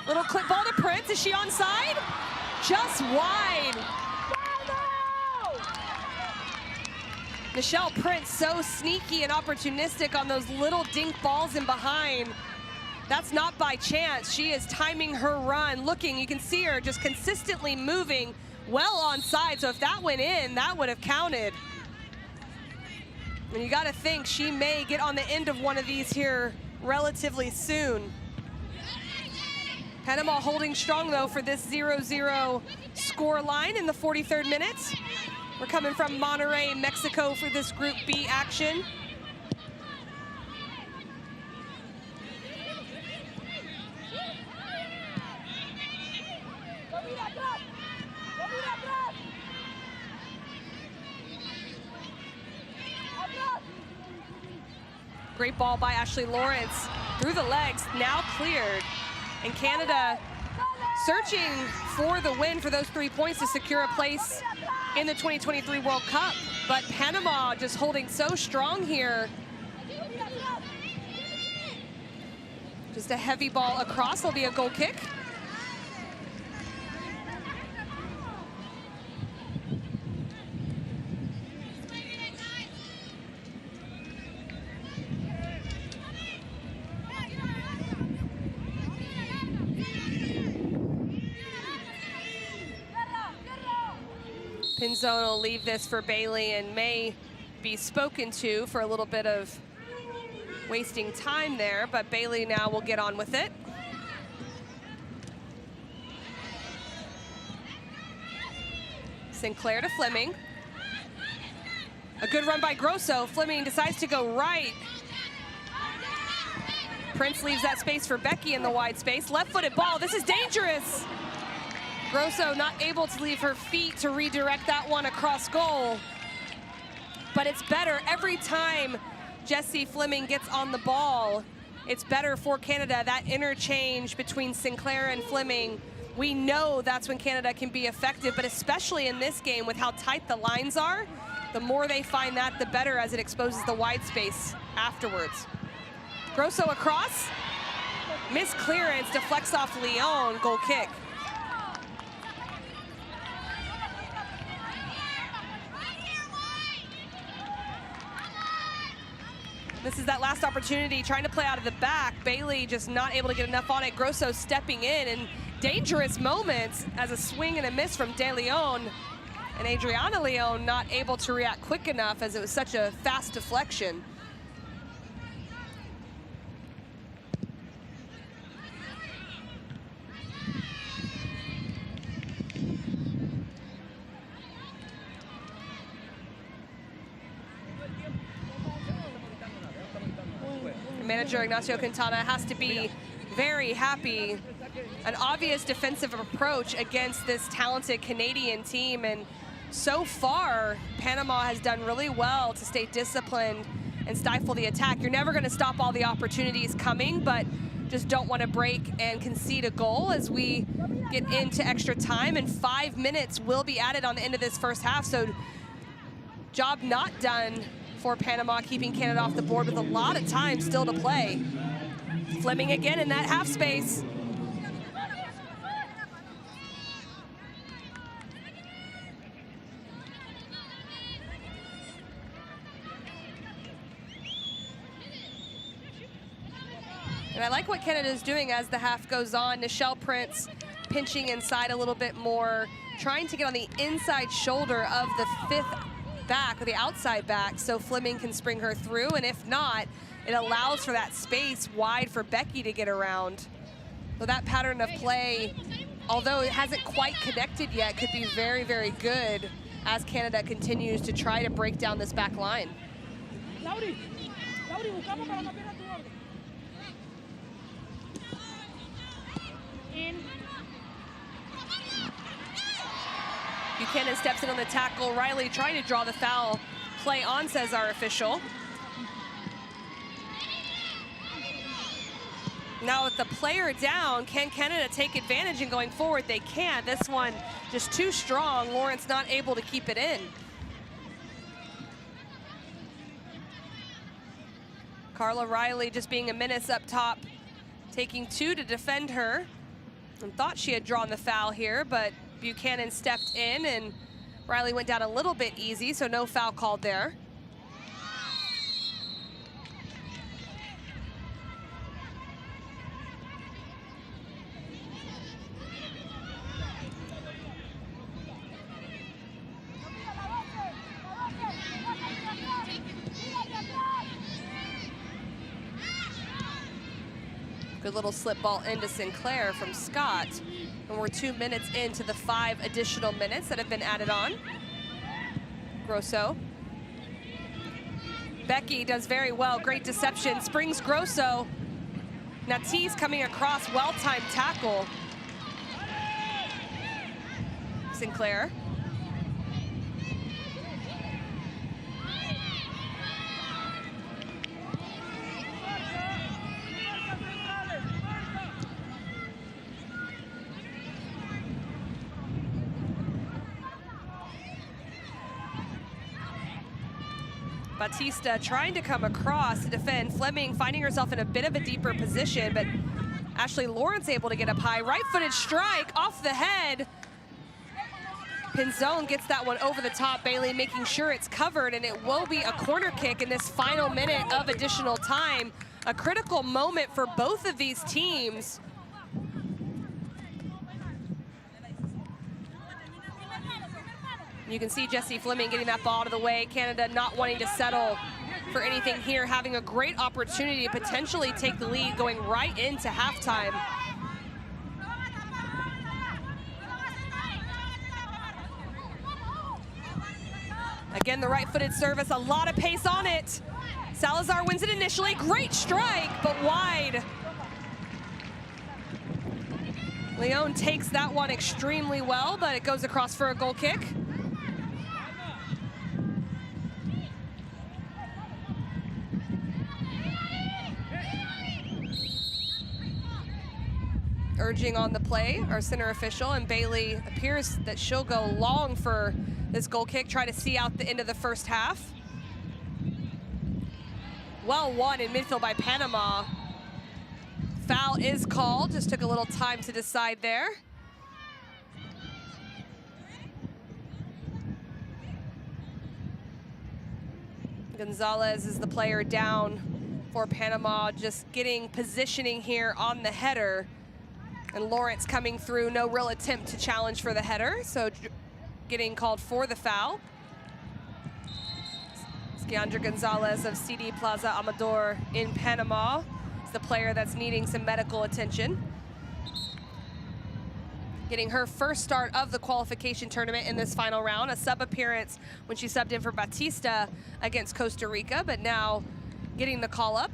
Little clip ball to Prince. Is she onside? Just wide. Michelle Prince, so sneaky and opportunistic on those little dink balls in behind. That's not by chance. She is timing her run, looking, you can see her just consistently moving well onside. So if that went in, that would have counted. And you got to think she may get on the end of one of these here relatively soon. Panama holding strong though for this 0-0 score line in the 43rd minute. We're coming from Monterrey, Mexico for this Group B action. Great ball by Ashley Lawrence through the legs, now cleared. And Canada searching for the win for those 3 points to secure a place in the 2023 World Cup. But Panama just holding so strong here. Just a heavy ball across, there'll be a goal kick. Pinzone will leave this for Bailey and may be spoken to for a little bit of wasting time there, but Bailey now will get on with it. Sinclair to Fleming. A good run by Grosso. Fleming decides to go right. Prince leaves that space for Becky in the wide space. Left-footed ball, this is dangerous. Grosso not able to leave her feet to redirect that one across goal. But it's better every time Jessie Fleming gets on the ball. It's better for Canada, that interchange between Sinclair and Fleming. We know that's when Canada can be effective, but especially in this game with how tight the lines are, the more they find that, the better as it exposes the wide space afterwards. Grosso across, missed clearance, deflects off Leon, goal kick. This is that last opportunity, trying to play out of the back. Bailey just not able to get enough on it. Grosso stepping in, and dangerous moments as a swing and a miss from De Leon. And Adriana Leon not able to react quick enough as it was such a fast deflection. Manager Ignacio Quintana has to be very happy. An obvious defensive approach against this talented Canadian team, and so far Panama has done really well to stay disciplined and stifle the attack. You're never going to stop all the opportunities coming, but just don't want to break and concede a goal as we get into extra time, and 5 minutes will be added on the end of this first half. So job not done for Panama, keeping Canada off the board with a lot of time still to play. Fleming again in that half space. And I like what Canada's doing as the half goes on. Nichelle Prince pinching inside a little bit more, trying to get on the inside shoulder of the fifth back, or the outside back, so Fleming can spring her through, and if not, it allows for that space wide for Becky to get around. So that pattern of play, although it hasn't quite connected yet, could be very, very good as Canada continues to try to break down this back line. Buchanan steps in on the tackle. Riley trying to draw the foul play on, says our official. Now with the player down, can Canada take advantage and going forward? They can. This one just too strong. Lawrence not able to keep it in. Carla Riley just being a menace up top, taking two to defend her. And thought she had drawn the foul here, but Buchanan stepped in and Riley went down a little bit easy, so no foul called there. Good little slip ball into Sinclair from Scott. And we're 2 minutes into the 5 additional minutes that have been added on. Grosso. Becky does very well, great deception, springs Grosso. Natiz coming across, well-timed tackle. Sinclair. Batista trying to come across to defend. Fleming finding herself in a bit of a deeper position, but Ashley Lawrence able to get up high. Right-footed strike off the head. Pinzon gets that one over the top. Bailey making sure it's covered, and it will be a corner kick in this final minute of additional time. A critical moment for both of these teams. You can see Jessie Fleming getting that ball out of the way. Canada not wanting to settle for anything here, having a great opportunity to potentially take the lead going right into halftime. Again, the right-footed service, a lot of pace on it. Salazar wins it initially, great strike, but wide. Leon takes that one extremely well, but it goes across for a goal kick. Urging on the play, our center official, and Bailey appears that she'll go long for this goal kick, try to see out the end of the first half. Well won in midfield by Panama. Foul is called, just took a little time to decide there. Gonzalez is the player down for Panama, just getting positioning here on the header. And Lawrence coming through, no real attempt to challenge for the header, so getting called for the foul. Skiandra Gonzalez of CD Plaza Amador in Panama is the player that's needing some medical attention. Getting her first start of the qualification tournament in this final round, a sub appearance when she subbed in for Batista against Costa Rica, but now getting the call up.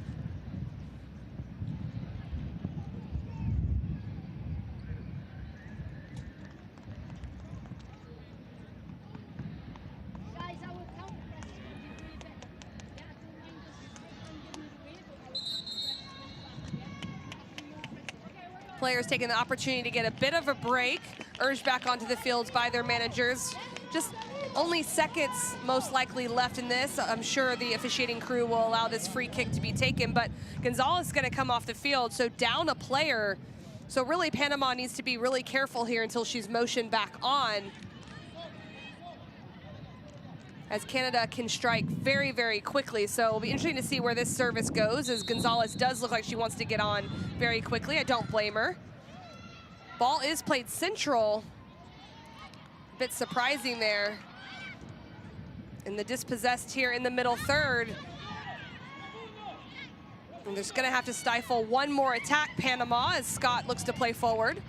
Players taking the opportunity to get a bit of a break, urged back onto the fields by their managers. Just only seconds most likely left in this. I'm sure the officiating crew will allow this free kick to be taken, but Gonzalez is going to come off the field, so down a player. So really Panama needs to be really careful here until she's motioned back on, as Canada can strike very, very quickly. So it'll be interesting to see where this service goes, as Gonzalez does look like she wants to get on very quickly. I don't blame her. Ball is played central. A bit surprising there. And the dispossessed here in the middle third. And they're just gonna have to stifle one more attack, Panama, as Scott looks to play forward.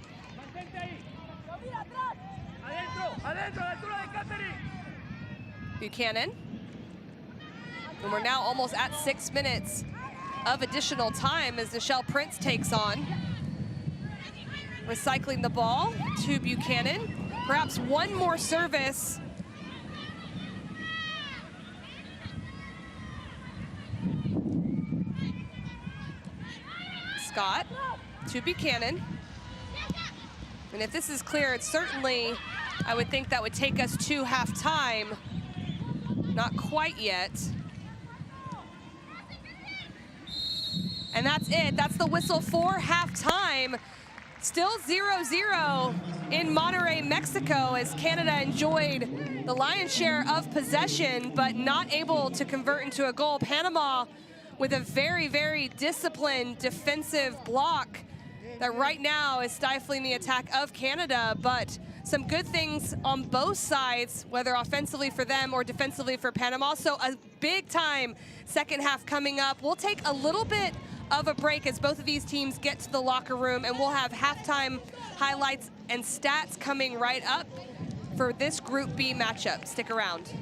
Buchanan. And we're now almost at 6 minutes of additional time as Nichelle Prince takes on. Recycling the ball to Buchanan. Perhaps one more service. Scott to Buchanan. And if this is clear, it's certainly, I would think that would take us to halftime. Not quite yet. And that's it. That's the whistle for halftime. Still 0-0 in Monterrey, Mexico, as Canada enjoyed the lion's share of possession, but not able to convert into a goal. Panama with a very, very disciplined defensive block that right now is stifling the attack of Canada, but some good things on both sides, whether offensively for them or defensively for Panama. So a big time second half coming up. We'll take a little bit of a break as both of these teams get to the locker room, and we'll have halftime highlights and stats coming right up for this Group B matchup. Stick around.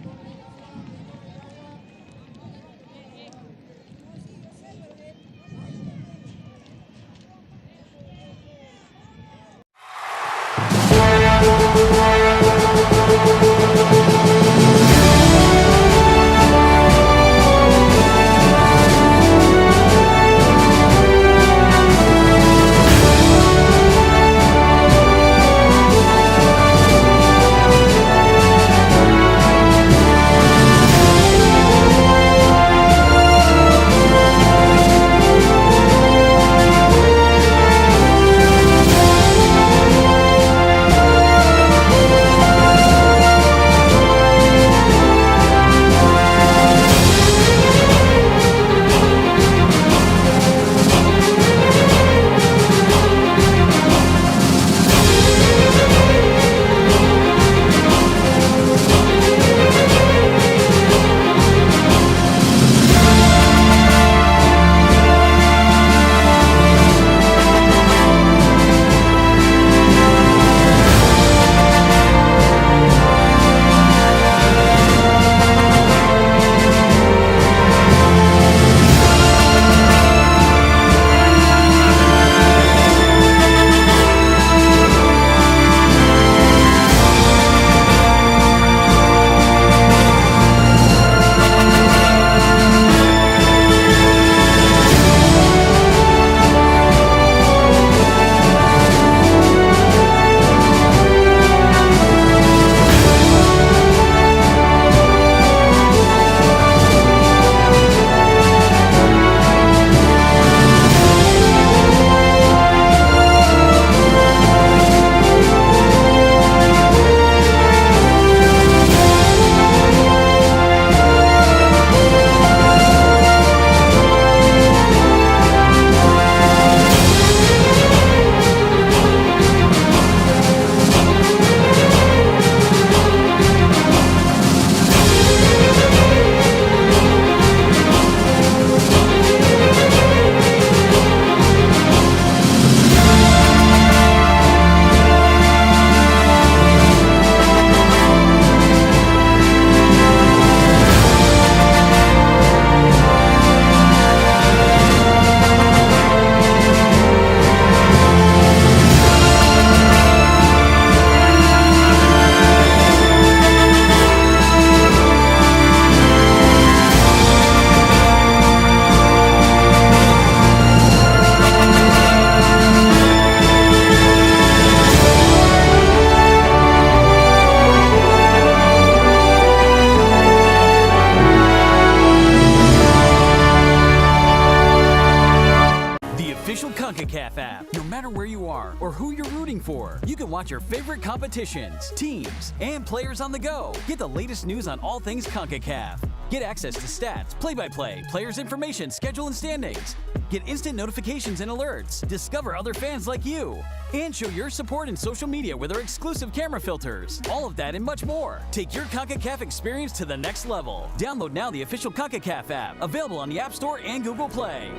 Concacaf app. No matter where you are or who you're rooting for, you can watch your favorite competitions, teams, and players on the go. Get the latest news on all things Concacaf. Get access to stats, play-by-play, players' information, schedule, and standings. Get instant notifications and alerts. Discover other fans like you. And show your support in social media with our exclusive camera filters. All of that and much more. Take your Concacaf experience to the next level. Download now the official Concacaf app, available on the App Store and Google Play.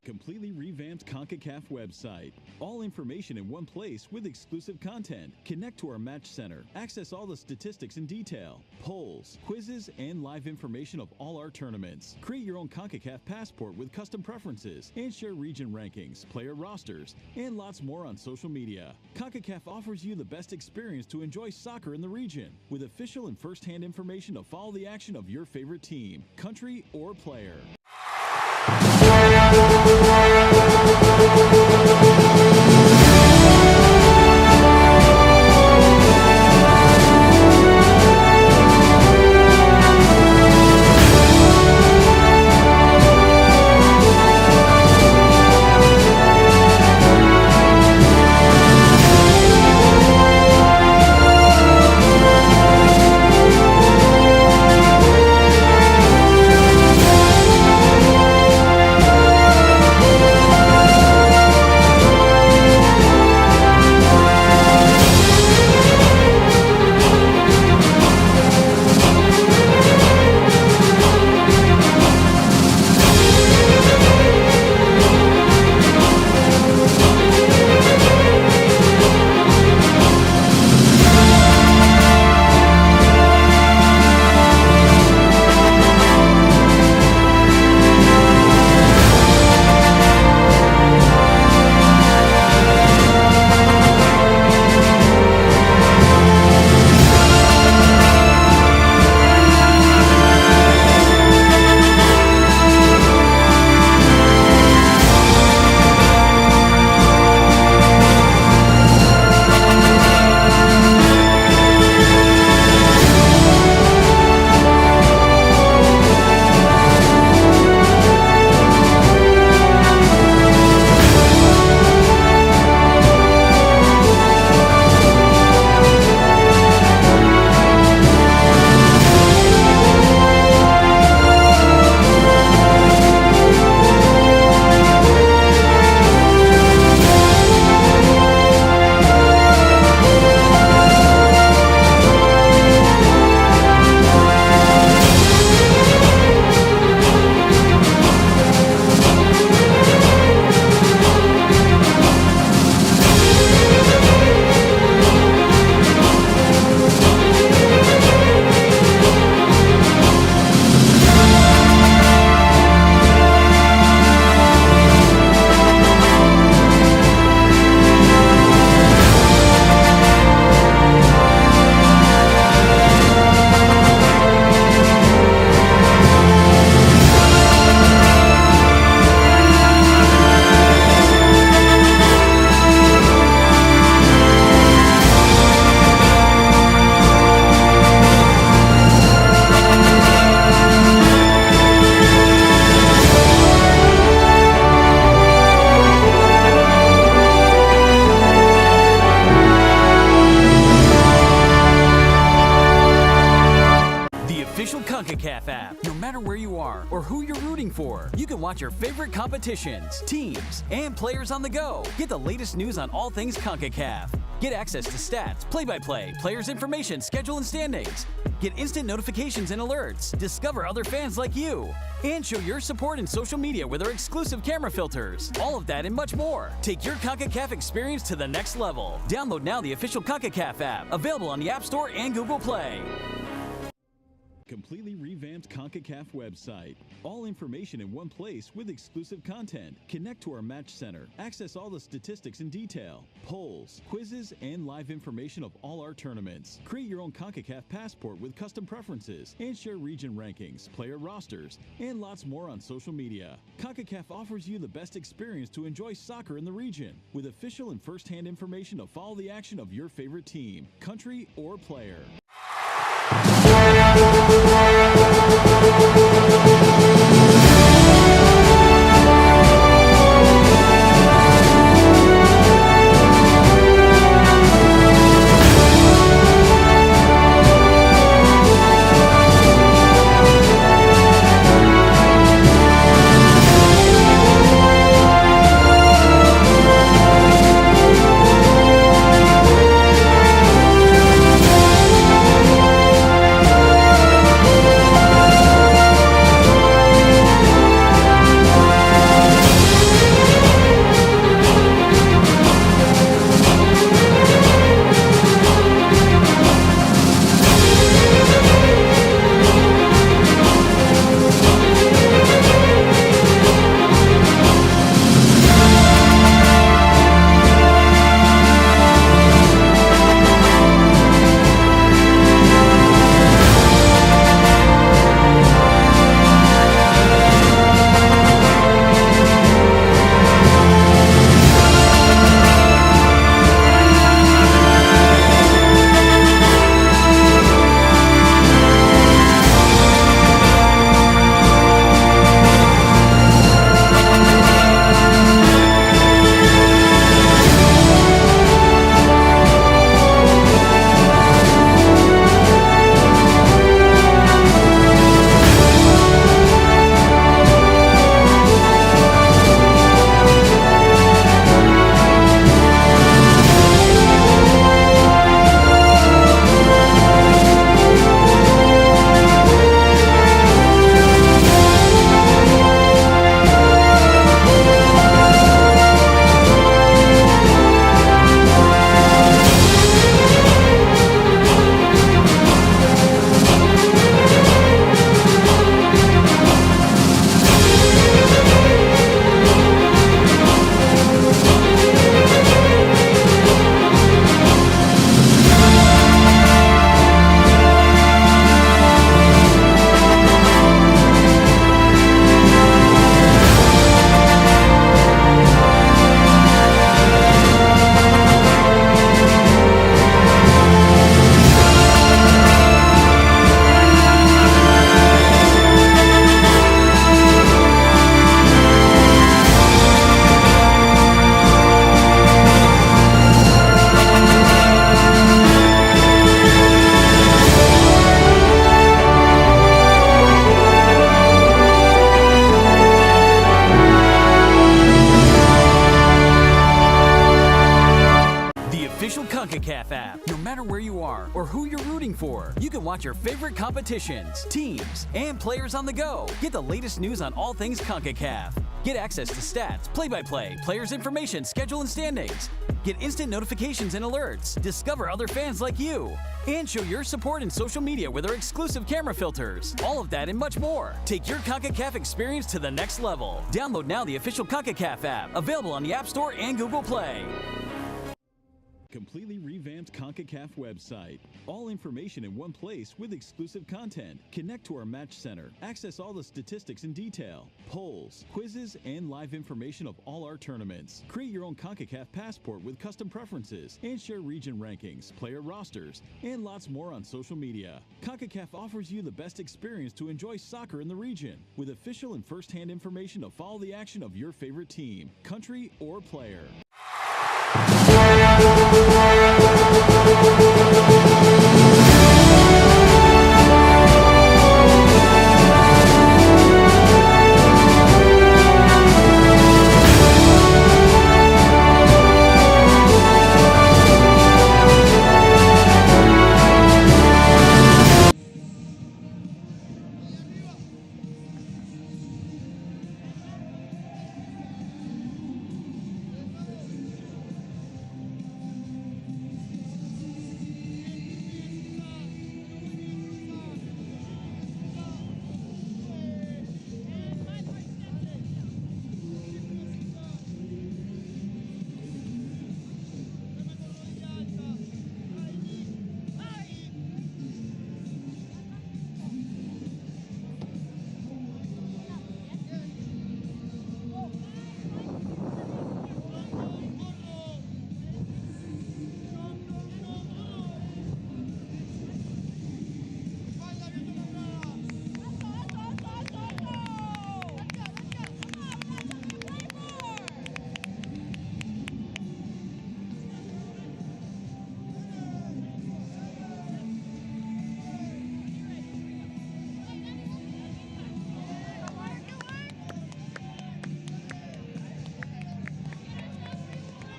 Completely revamped Concacaf website. All information in one place with exclusive content. Connect to our match center. Access all the statistics in detail. Polls, quizzes, and live information of all our tournaments. Create your own Concacaf passport with custom preferences and share region rankings, player rosters, and lots more on social media. Concacaf offers you the best experience to enjoy soccer in the region with official and first-hand information to follow the action of your favorite team, country, or player. Concacaf app. No matter where you are or who you're rooting for, you can watch your favorite competitions, teams, and players on the go. Get the latest news on all things Concacaf. Get access to stats, play-by-play, players' information, schedule, and standings. Get instant notifications and alerts. Discover other fans like you. And show your support in social media with our exclusive camera filters. All of that and much more. Take your Concacaf experience to the next level. Download now the official Concacaf app, available on the App Store and Google Play. Completely revamped Concacaf website. All information in one place with exclusive content. Connect to our match center. Access all the statistics in detail. Polls, quizzes, and live information of all our tournaments. Create your own Concacaf passport with custom preferences. And share region rankings, player rosters, and lots more on social media. Concacaf offers you the best experience to enjoy soccer in the region. With official and first-hand information to follow the action of your favorite team, country, or player. for. You can watch your favorite competitions, teams, and players on the go. Get the latest news on all things CONCACAF. Get access to stats, play-by-play, players' information, schedule, and standings. Get instant notifications and alerts. Discover other fans like you. And show your support in social media with our exclusive camera filters. All of that and much more. Take your CONCACAF experience to the next level. Download now the official CONCACAF app, available on the App Store and Google Play. Completely revamped Concacaf website. All information in one place with exclusive content. Connect to our match center. Access all the statistics in detail. Polls, quizzes, and live information of all our tournaments. Create your own Concacaf passport with custom preferences and share region rankings, player rosters, and lots more on social media. Concacaf offers you the best experience to enjoy soccer in the region with official and first-hand information to follow the action of your favorite team, country, or player.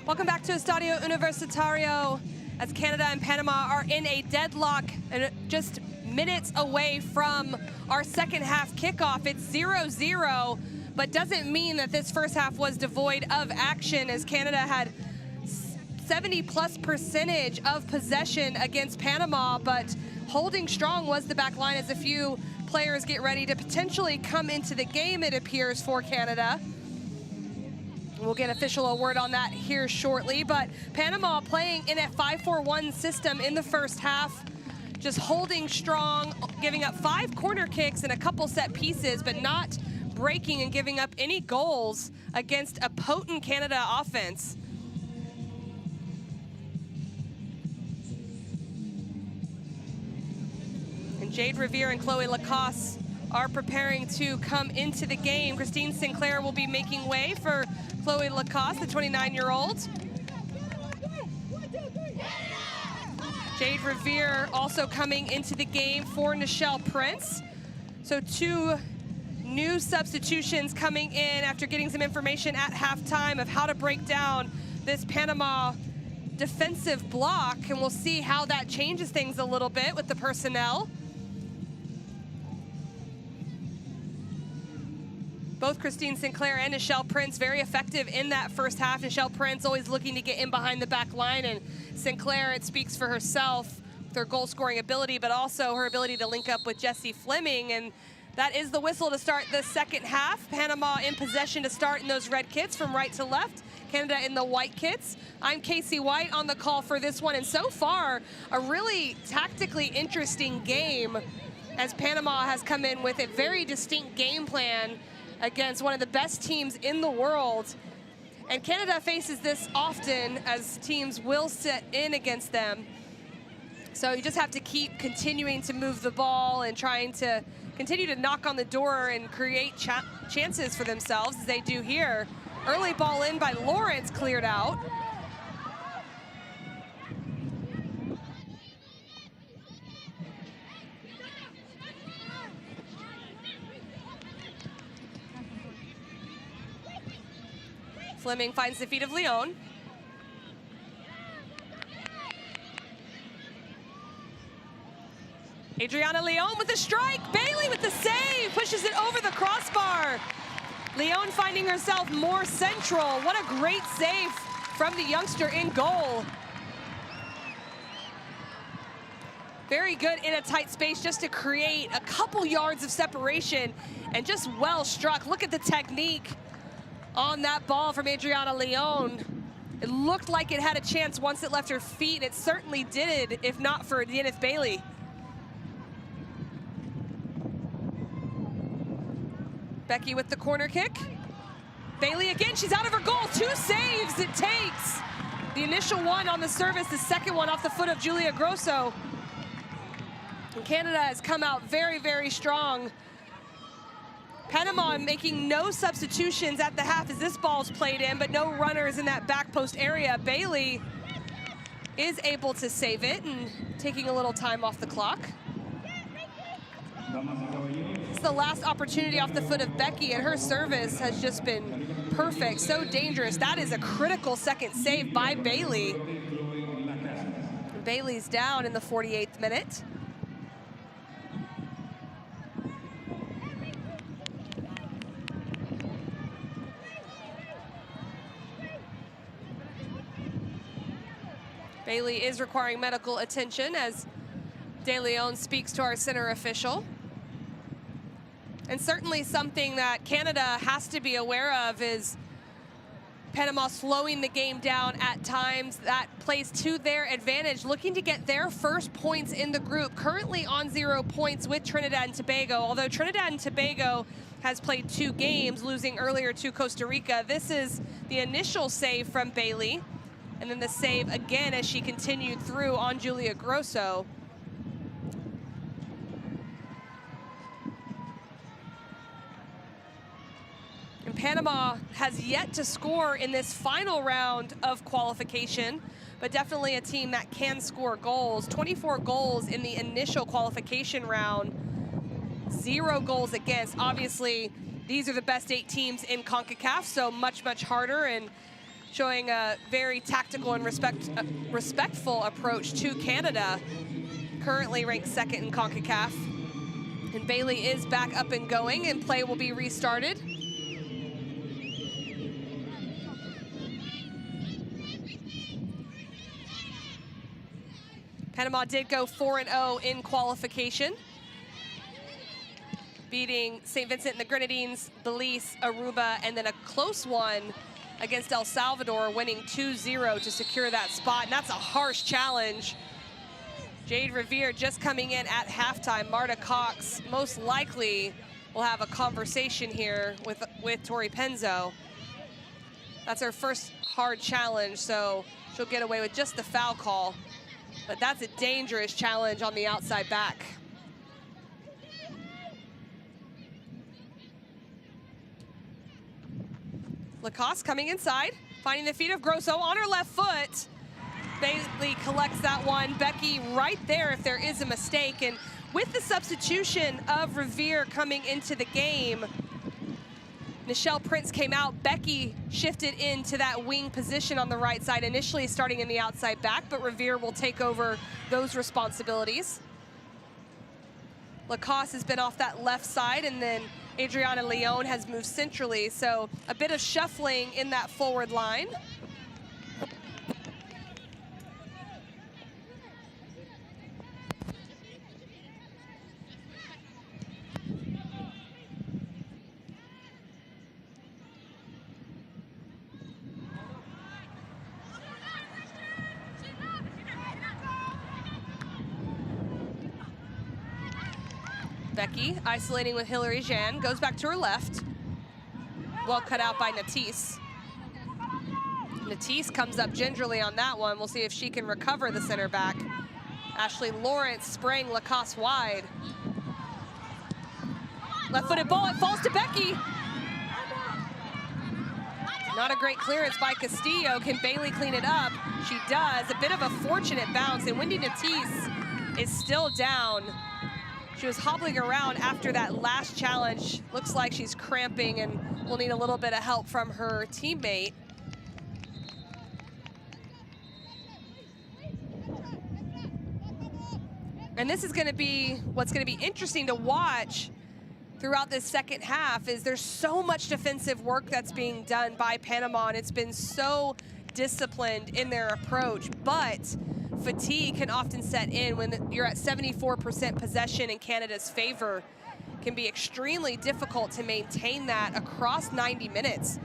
Welcome back to Estadio Universitario as Canada and Panama are in a deadlock and just minutes away from our second half kickoff. It's 0-0, but doesn't mean that this first half was devoid of action as Canada had 70+% of possession against Panama, but holding strong was the back line as a few players get ready to potentially come into the game, it appears, for Canada. We'll get official word on that here shortly, but Panama playing in a 5-4-1 system in the first half, just holding strong, giving up 5 corner kicks and a couple set pieces, but not breaking and giving up any goals against a potent Canada offense. And Jade Revere and Chloe Lacoste are preparing to come into the game. Christine Sinclair will be making way for Chloe Lacoste, the 29-year-old. Jade Revere also coming into the game for Nichelle Prince. So 2 new substitutions coming in after getting some information at halftime of how to break down this Panama defensive block, and we'll see how that changes things a little bit with the personnel. Both Christine Sinclair and Nichelle Prince very effective in that first half. Nichelle Prince always looking to get in behind the back line, and Sinclair, it speaks for herself with her goal scoring ability, but also her ability to link up with Jessie Fleming. And that is the whistle to start the second half. Panama in possession to start in those red kits from right to left. Canada in the white kits. I'm Casey White on the call for this one, and so far a really tactically interesting game as Panama has come in with a very distinct game plan against one of the best teams in the world. And Canada faces this often as teams will sit in against them. So you just have to keep continuing to move the ball and trying to continue to knock on the door and create chances for themselves as they do here. Early ball in by Lawrence, cleared out. Fleming finds the feet of Leon. Adriana Leon with the strike. Bailey with the save, pushes it over the crossbar. Leon finding herself more central. What a great save from the youngster in goal. Very good in a tight space just to create a couple yards of separation, and just well struck. Look at the technique on that ball from Adriana Leon. It looked like it had a chance once it left her feet, and it certainly did, if not for Yeneth Bailey. Becky with the corner kick. Bailey again, she's out of her goal. 2 saves it takes. The initial one on the service, the second one off the foot of Julia Grosso. And Canada has come out very, very strong. Panama making no substitutions at the half as this ball's played in, but no runners in that back post area. Bailey is able to save it and taking a little time off the clock. It's the last opportunity off the foot of Becky, and her service has just been perfect, so dangerous. That is a critical second save by Bailey. Bailey's down in the 48th minute. Bailey is requiring medical attention as De Leon speaks to our center official. And certainly something that Canada has to be aware of is Panama slowing the game down at times. That plays to their advantage, looking to get their first points in the group, currently on 0 points with Trinidad and Tobago. Although Trinidad and Tobago has played 2 games, losing earlier to Costa Rica. This is the initial save from Bailey, and then the save again as she continued through on Julia Grosso. And Panama has yet to score in this final round of qualification, but definitely a team that can score goals. 24 goals in the initial qualification round, 0 goals against. Obviously, these are the best 8 teams in CONCACAF, so much, much harder, and showing a very tactical and respectful approach to Canada, currently ranked 2nd in CONCACAF. And Bailey is back up and going, and play will be restarted. Panama did go 4-0 in qualification, beating St. Vincent and the Grenadines, Belize, Aruba, and then a close one against El Salvador, winning 2-0 to secure that spot. And that's a harsh challenge. Jade Revere just coming in at halftime. Marta Cox most likely will have a conversation here with Tori Penzo. That's her first hard challenge, so she'll get away with just the foul call. But that's a dangerous challenge on the outside back. Lacoste coming inside, finding the feet of Grosso on her left foot. Bailey collects that one. Becky right there if there is a mistake. And with the substitution of Revere coming into the game, Nichelle Prince came out. Becky shifted into that wing position on the right side, initially starting in the outside back, but Revere will take over those responsibilities. Lacoste has been off that left side, and then Adriana Leon has moved centrally, so a bit of shuffling in that forward line. Becky isolating with Hilary Jean, goes back to her left. Well cut out by Natisse. Natisse comes up gingerly on that one. We'll see if she can recover the center back. Ashley Lawrence spraying Lacoste wide. Left-footed ball, it falls to Becky. Not a great clearance by Castillo. Can Bailey clean it up? She does. A bit of a fortunate bounce, and Wendy Natisse is still down. She was hobbling around after that last challenge. Looks like she's cramping and will need a little bit of help from her teammate. And this is going to be what's going to be interesting to watch throughout this second half. Is there's so much defensive work that's being done by Panama, and it's been so disciplined in their approach, but fatigue can often set in when you're at 74% possession in Canada's favor. It can be extremely difficult to maintain that across 90 minutes.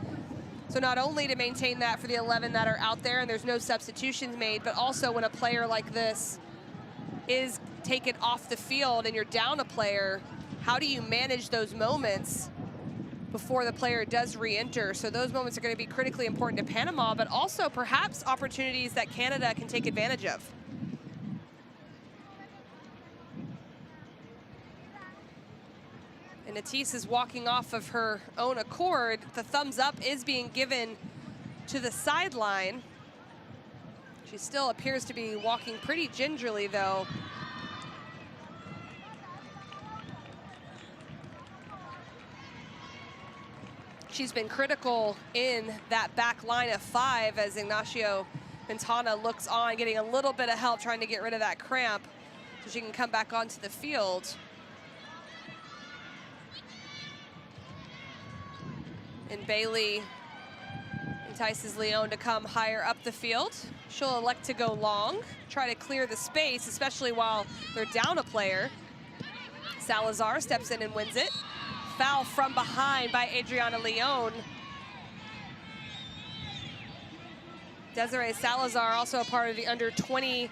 So not only to maintain that for the 11 that are out there and there's no substitutions made, but also when a player like this is taken off the field and you're down a player, how do you manage those moments before the player does re-enter? So those moments are going to be critically important to Panama, but also perhaps opportunities that Canada can take advantage of. And Natisse is walking off of her own accord. The thumbs up is being given to the sideline. She still appears to be walking pretty gingerly, though. She's been critical in that back line of 5 as Ignacio Quintana looks on, getting a little bit of help trying to get rid of that cramp so she can come back onto the field. And Bailey entices Leon to come higher up the field. She'll elect to go long, try to clear the space, especially while they're down a player. Salazar steps in and wins it. Foul from behind by Adriana Leon. Desiree Salazar, also a part of the under-20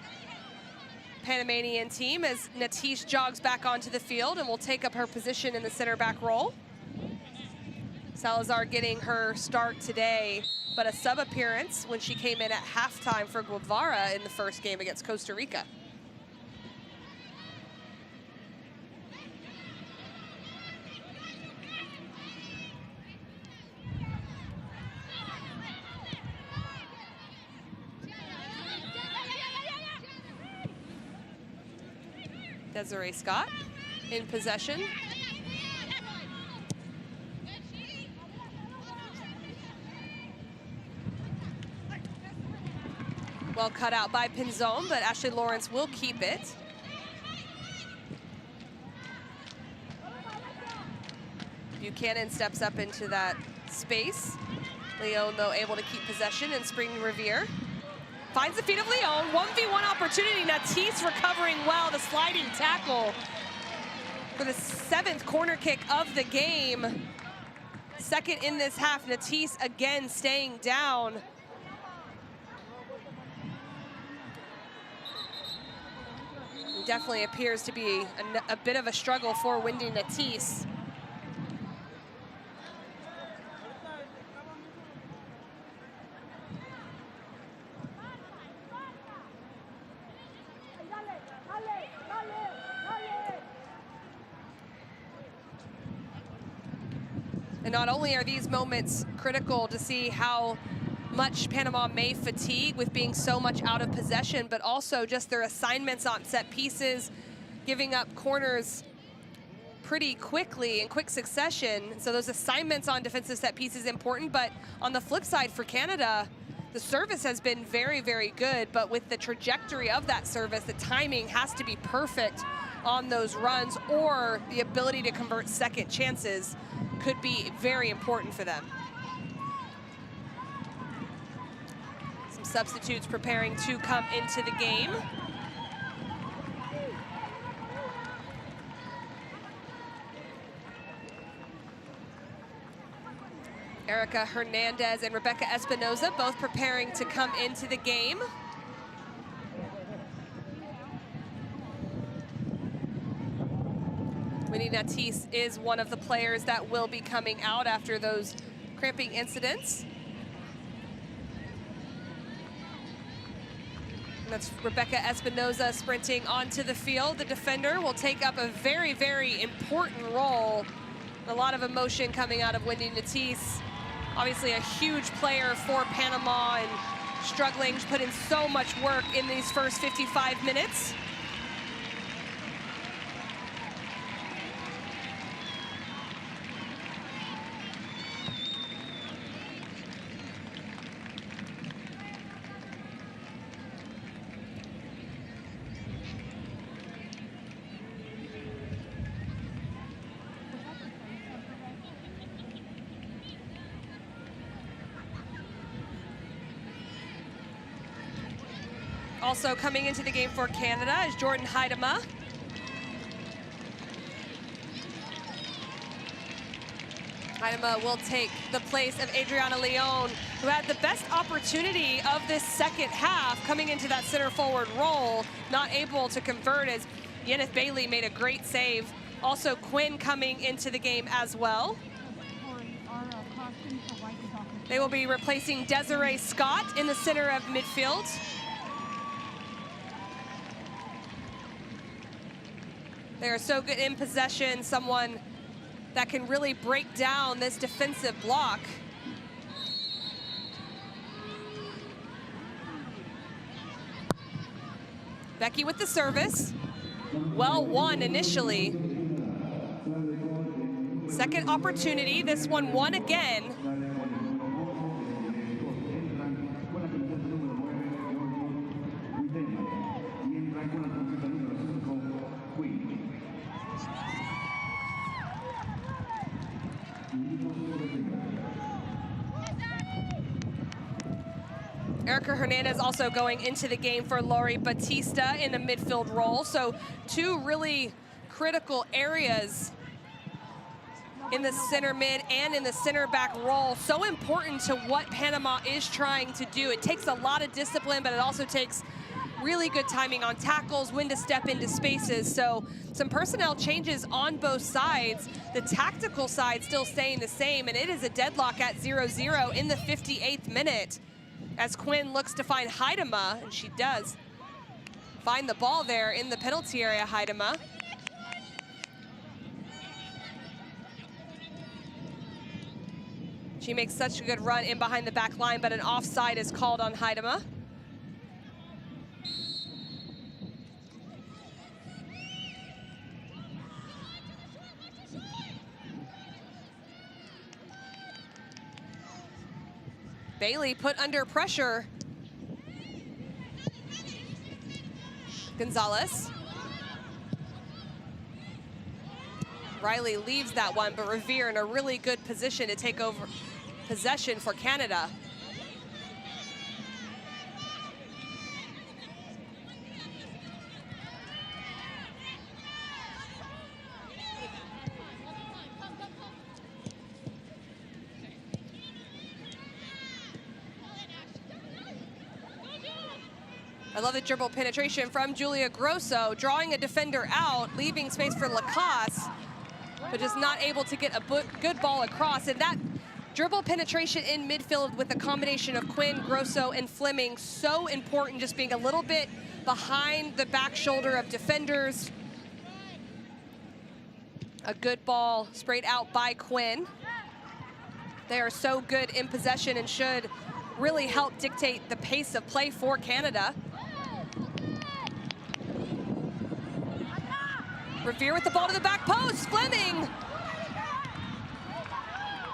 Panamanian team, as Natisse jogs back onto the field and will take up her position in the center back role. Salazar getting her start today, but a sub appearance when she came in at halftime for Guevara in the first game against Costa Rica. Desiree Scott in possession. Well cut out by Pinzon, but Ashley Lawrence will keep it. Buchanan steps up into that space. Leon, though, able to keep possession, and Spring Revere finds the feet of Leon. 1v1 opportunity. Natisse recovering well. The sliding tackle for the 7th corner kick of the game. Second in this half. Natisse again staying down. Definitely appears to be a bit of a struggle for Wendy Natisse. And not only are these moments critical to see how much Panama may fatigue with being so much out of possession, but also just their assignments on set pieces, giving up corners pretty quickly in quick succession. So those assignments on defensive set pieces important, but on the flip side for Canada, the service has been very, very good, but with the trajectory of that service, the timing has to be perfect on those runs, or the ability to convert second chances could be very important for them. Substitutes preparing to come into the game. Erica Hernandez and Rebecca Espinoza both preparing to come into the game. Winnie Natisse is one of the players that will be coming out after those cramping incidents. And that's Rebecca Espinoza sprinting onto the field. The defender will take up a very, very important role. A lot of emotion coming out of Wendy Natisse. Obviously a huge player for Panama and struggling. She's put in so much work in these first 55 minutes. Also coming into the game for Canada is Jordan Huitema. Huitema will take the place of Adriana Leon, who had the best opportunity of this second half coming into that center forward role, not able to convert as Yeneth Bailey made a great save. Also Quinn coming into the game as well. They will be replacing Desiree Scott in the center of midfield. They are so good in possession, someone that can really break down this defensive block. Becky with the service. Well won initially. Second opportunity, this one won again. Erica Hernandez also going into the game for Lori Batista in the midfield role. So two really critical areas in the center mid and in the center back role. So important to what Panama is trying to do. It takes a lot of discipline, but it also takes really good timing on tackles, when to step into spaces. So some personnel changes on both sides. The tactical side still staying the same, and it is a deadlock at 0-0 in the 58th minute. As Quinn looks to find Huitema, and she does find the ball there in the penalty area, Huitema. She makes such a good run in behind the back line, but an offside is called on Huitema. Bailey put under pressure. Gonzalez. Riley leaves that one, but Revere in a really good position to take over possession for Canada. I love the dribble penetration from Julia Grosso, drawing a defender out, leaving space for Lacasse, but just not able to get a good ball across. And that dribble penetration in midfield with the combination of Quinn, Grosso, and Fleming, so important, just being a little bit behind the back shoulder of defenders. A good ball sprayed out by Quinn. They are so good in possession and should really help dictate the pace of play for Canada. Revere with the ball to the back post, Fleming.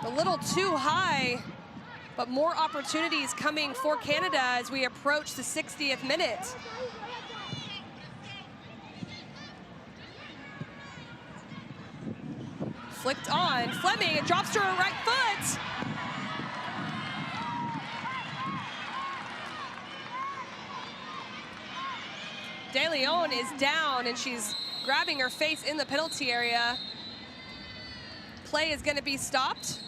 A little too high, but more opportunities coming for Canada as we approach the 60th minute. Flicked on, Fleming, it drops to her right foot. De Leon is down and she's grabbing her face in the penalty area. Play is going to be stopped.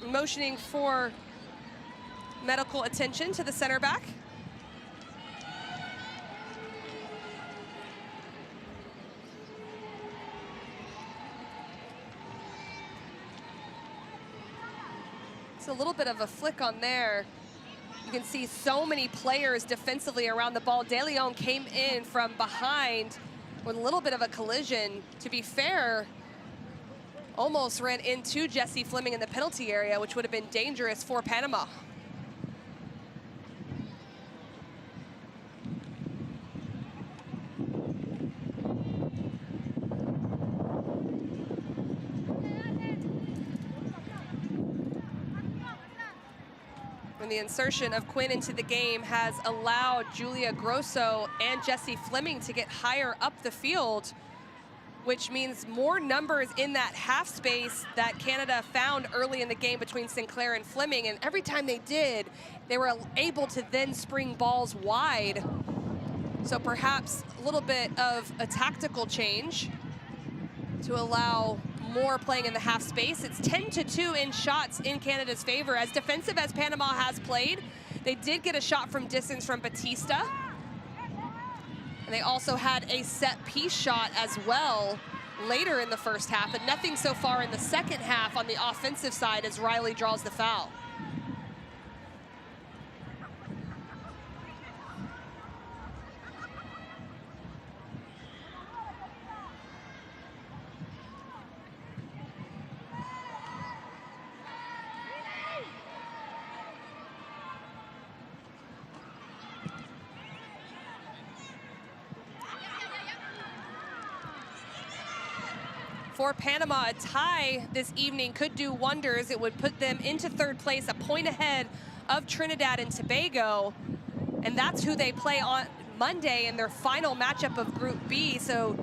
Motioning for medical attention to the center back. It's a little bit of a flick on there. You can see so many players defensively around the ball. De Leon came in from behind with a little bit of a collision. To be fair, almost ran into Jessie Fleming in the penalty area, which would have been dangerous for Panama. And the insertion of Quinn into the game has allowed Julia Grosso and Jessie Fleming to get higher up the field, which means more numbers in that half space that Canada found early in the game between Sinclair and Fleming. And every time they did, they were able to then spring balls wide. So perhaps a little bit of a tactical change to allow more playing in the half space. It's 10-2 in shots in Canada's favor. As defensive as Panama has played, they did get a shot from distance from Batista. And they also had a set piece shot as well later in the first half, but nothing so far in the second half on the offensive side as Riley draws the foul. For Panama, a tie this evening could do wonders. It would put them into third place, a point ahead of Trinidad and Tobago. And that's who they play on Monday in their final matchup of Group B. So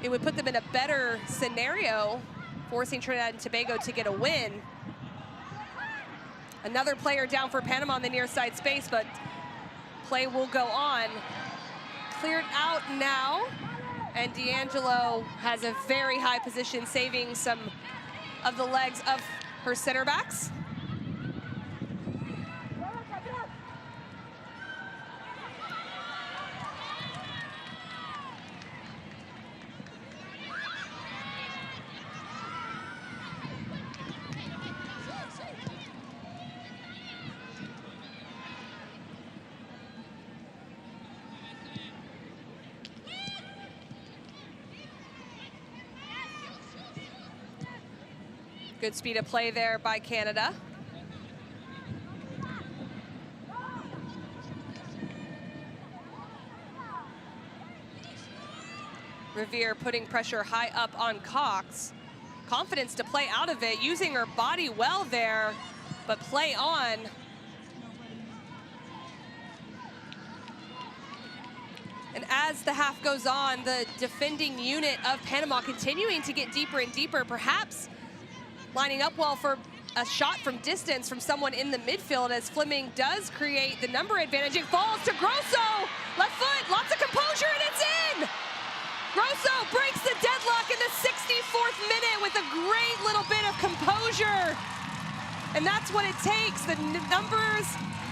it would put them in a better scenario, forcing Trinidad and Tobago to get a win. Another player down for Panama on the near side space, but play will go on. Cleared out now. And D'Angelo has a very high position, saving some of the legs of her center backs. Good speed of play there by Canada. Revere putting pressure high up on Cox. Confidence to play out of it, using her body well there, but play on. And as the half goes on, the defending unit of Panama continuing to get deeper and deeper, perhaps lining up well for a shot from distance from someone in the midfield as Fleming does create the number advantage. It falls to Grosso, left foot, lots of composure, and it's in! Grosso breaks the deadlock in the 64th minute with a great little bit of composure. And that's what it takes, the numbers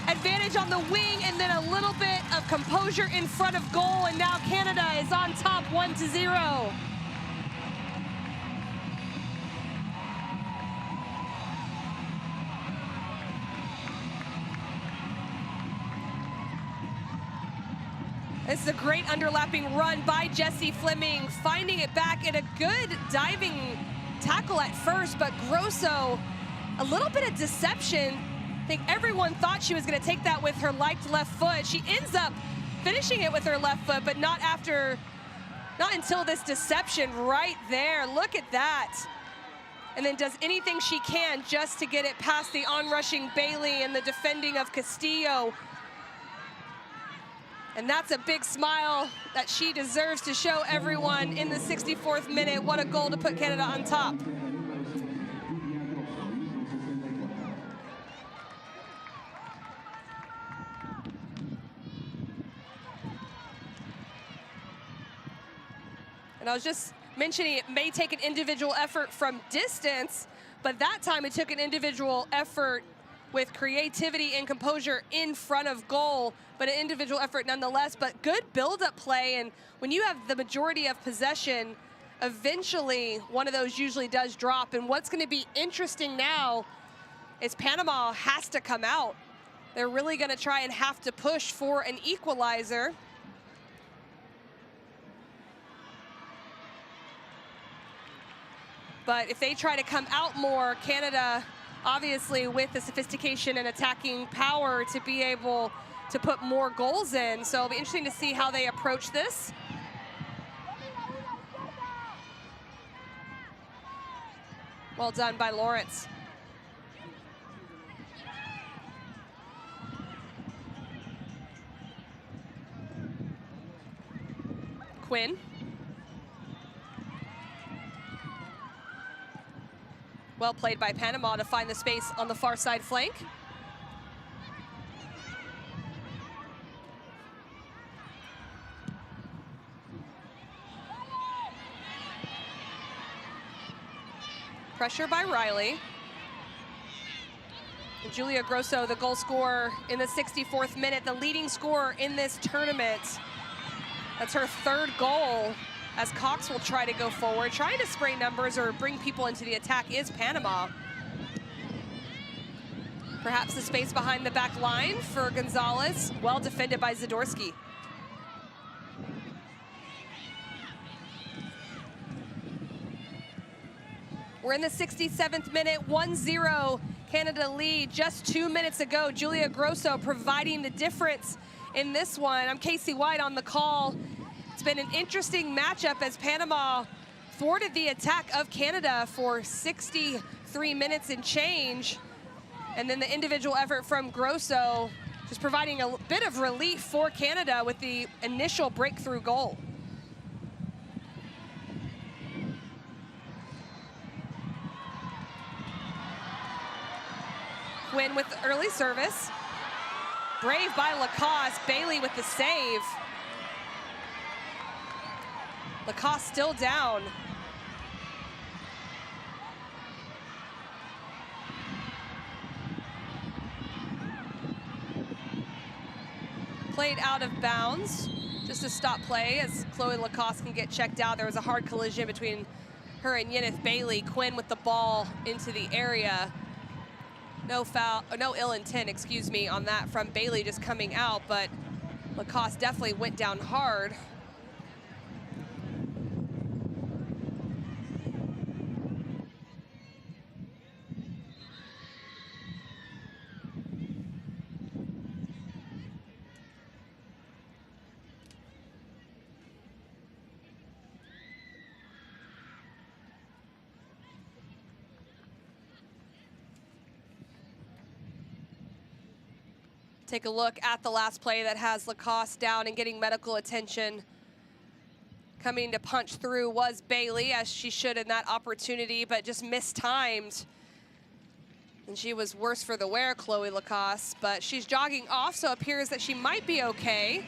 advantage on the wing and then a little bit of composure in front of goal, and now Canada is on top 1-0. This is a great underlapping run by Jessie Fleming, finding it back in a good diving tackle at first, but Grosso, a little bit of deception. I think everyone thought she was gonna take that with her liked left foot. She ends up finishing it with her left foot, but not until this deception right there. Look at that. And then does anything she can just to get it past the onrushing Bailey and the defending of Castillo. And that's a big smile that she deserves to show everyone in the 64th minute. What a goal to put Canada on top. And I was just mentioning it may take an individual effort from distance, but that time it took an individual effort with creativity and composure in front of goal, but an individual effort nonetheless. But good build-up play, and when you have the majority of possession, eventually one of those usually does drop. And what's going to be interesting now is Panama has to come out. They're really going to try and have to push for an equalizer. But if they try to come out more, Canada, obviously with the sophistication and attacking power to be able to put more goals in. So it'll be interesting to see how they approach this. Well done by Lawrence. Quinn. Well played by Panama to find the space on the far side flank. Pressure by Riley. And Julia Grosso, the goal scorer in the 64th minute, the leading scorer in this tournament. That's her third goal as Cox will try to go forward. Trying to spray numbers or bring people into the attack is Panama. Perhaps the space behind the back line for Gonzalez. Well defended by Zadorsky. We're in the 67th minute, 1-0 Canada lead. Just 2 minutes ago, Julia Grosso providing the difference in this one. I'm Casey White on the call. It's been an interesting matchup as Panama thwarted the attack of Canada for 63 minutes and change. And then the individual effort from Grosso just providing a bit of relief for Canada with the initial breakthrough goal. Quinn with the early service. Brave by Lacoste. Bailey with the save. Lacoste still down. Played out of bounds. Just a stop play as Chloe Lacoste can get checked out. There was a hard collision between her and Yeneth Bailey. Quinn with the ball into the area. No foul, no ill intent, excuse me, on that from Bailey just coming out, but Lacoste definitely went down hard. Take a look at the last play that has Lacoste down and getting medical attention. Coming to punch through was Bailey, as she should in that opportunity, but just mistimed. And she was worse for the wear, Chloe Lacoste, but she's jogging off, so it appears that she might be okay.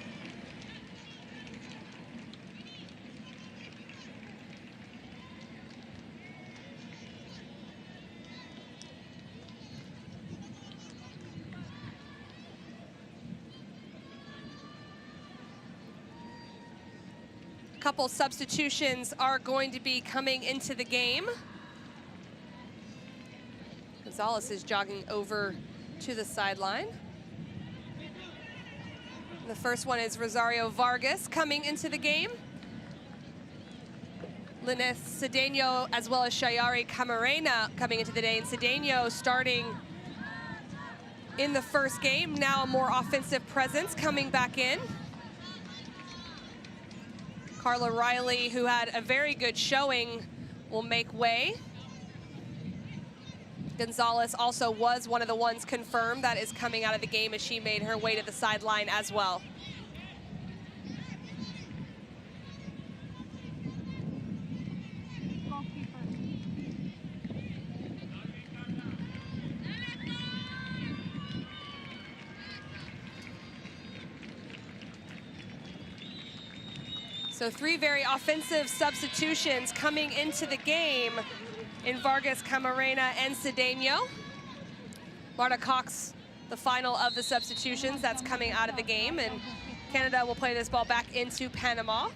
Couple substitutions are going to be coming into the game. Gonzalez is jogging over to the sideline. The first one is Rosario Vargas coming into the game. Lineth Cedeno as well as Shayari Camarena coming into the day. And Cedeno starting in the first game, now a more offensive presence coming back in. Carla Riley, who had a very good showing, will make way. Gonzalez also was one of the ones confirmed that is coming out of the game as she made her way to the sideline as well. So three very offensive substitutions coming into the game in Vargas, Camarena, and Cedeno. Marta Cox, the final of the substitutions that's coming out of the game, and Canada will play this ball back into Panama.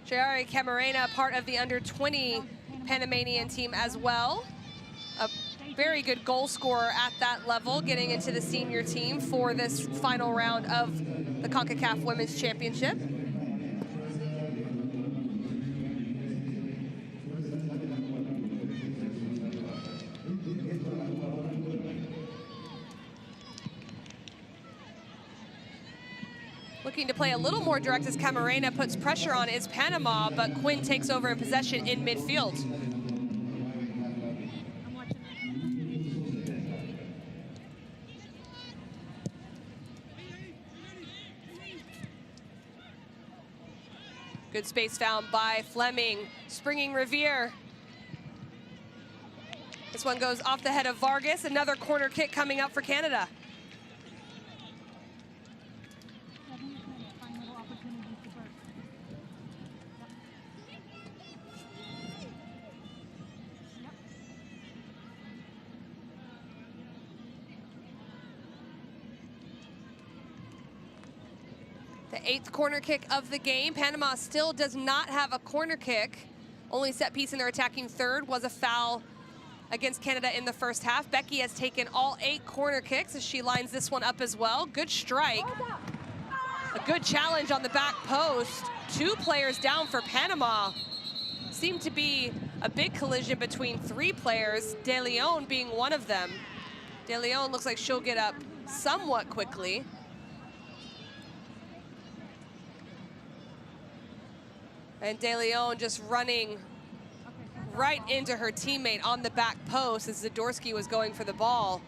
Shayari Camarena, part of the under-20 Panamanian team as well. A very good goal scorer at that level, getting into the senior team for this final round of the Concacaf Women's Championship. Looking to play a little more direct as Camarena puts pressure on is Panama, but Quinn takes over in possession in midfield. Good space found by Fleming, springing Revere. This one goes off the head of Vargas. Another corner kick coming up for Canada. The 8th corner kick of the game. Panama still does not have a corner kick. Only set piece in their attacking third was a foul against Canada in the first half. Becky has taken all 8 corner kicks as she lines this one up as well. Good strike. A good challenge on the back post. 2 players down for Panama. Seemed to be a big collision between 3 players, De Leon being one of them. De Leon looks like she'll get up somewhat quickly. And De Leon just running right into her teammate on the back post as Zadorsky was going for the ball.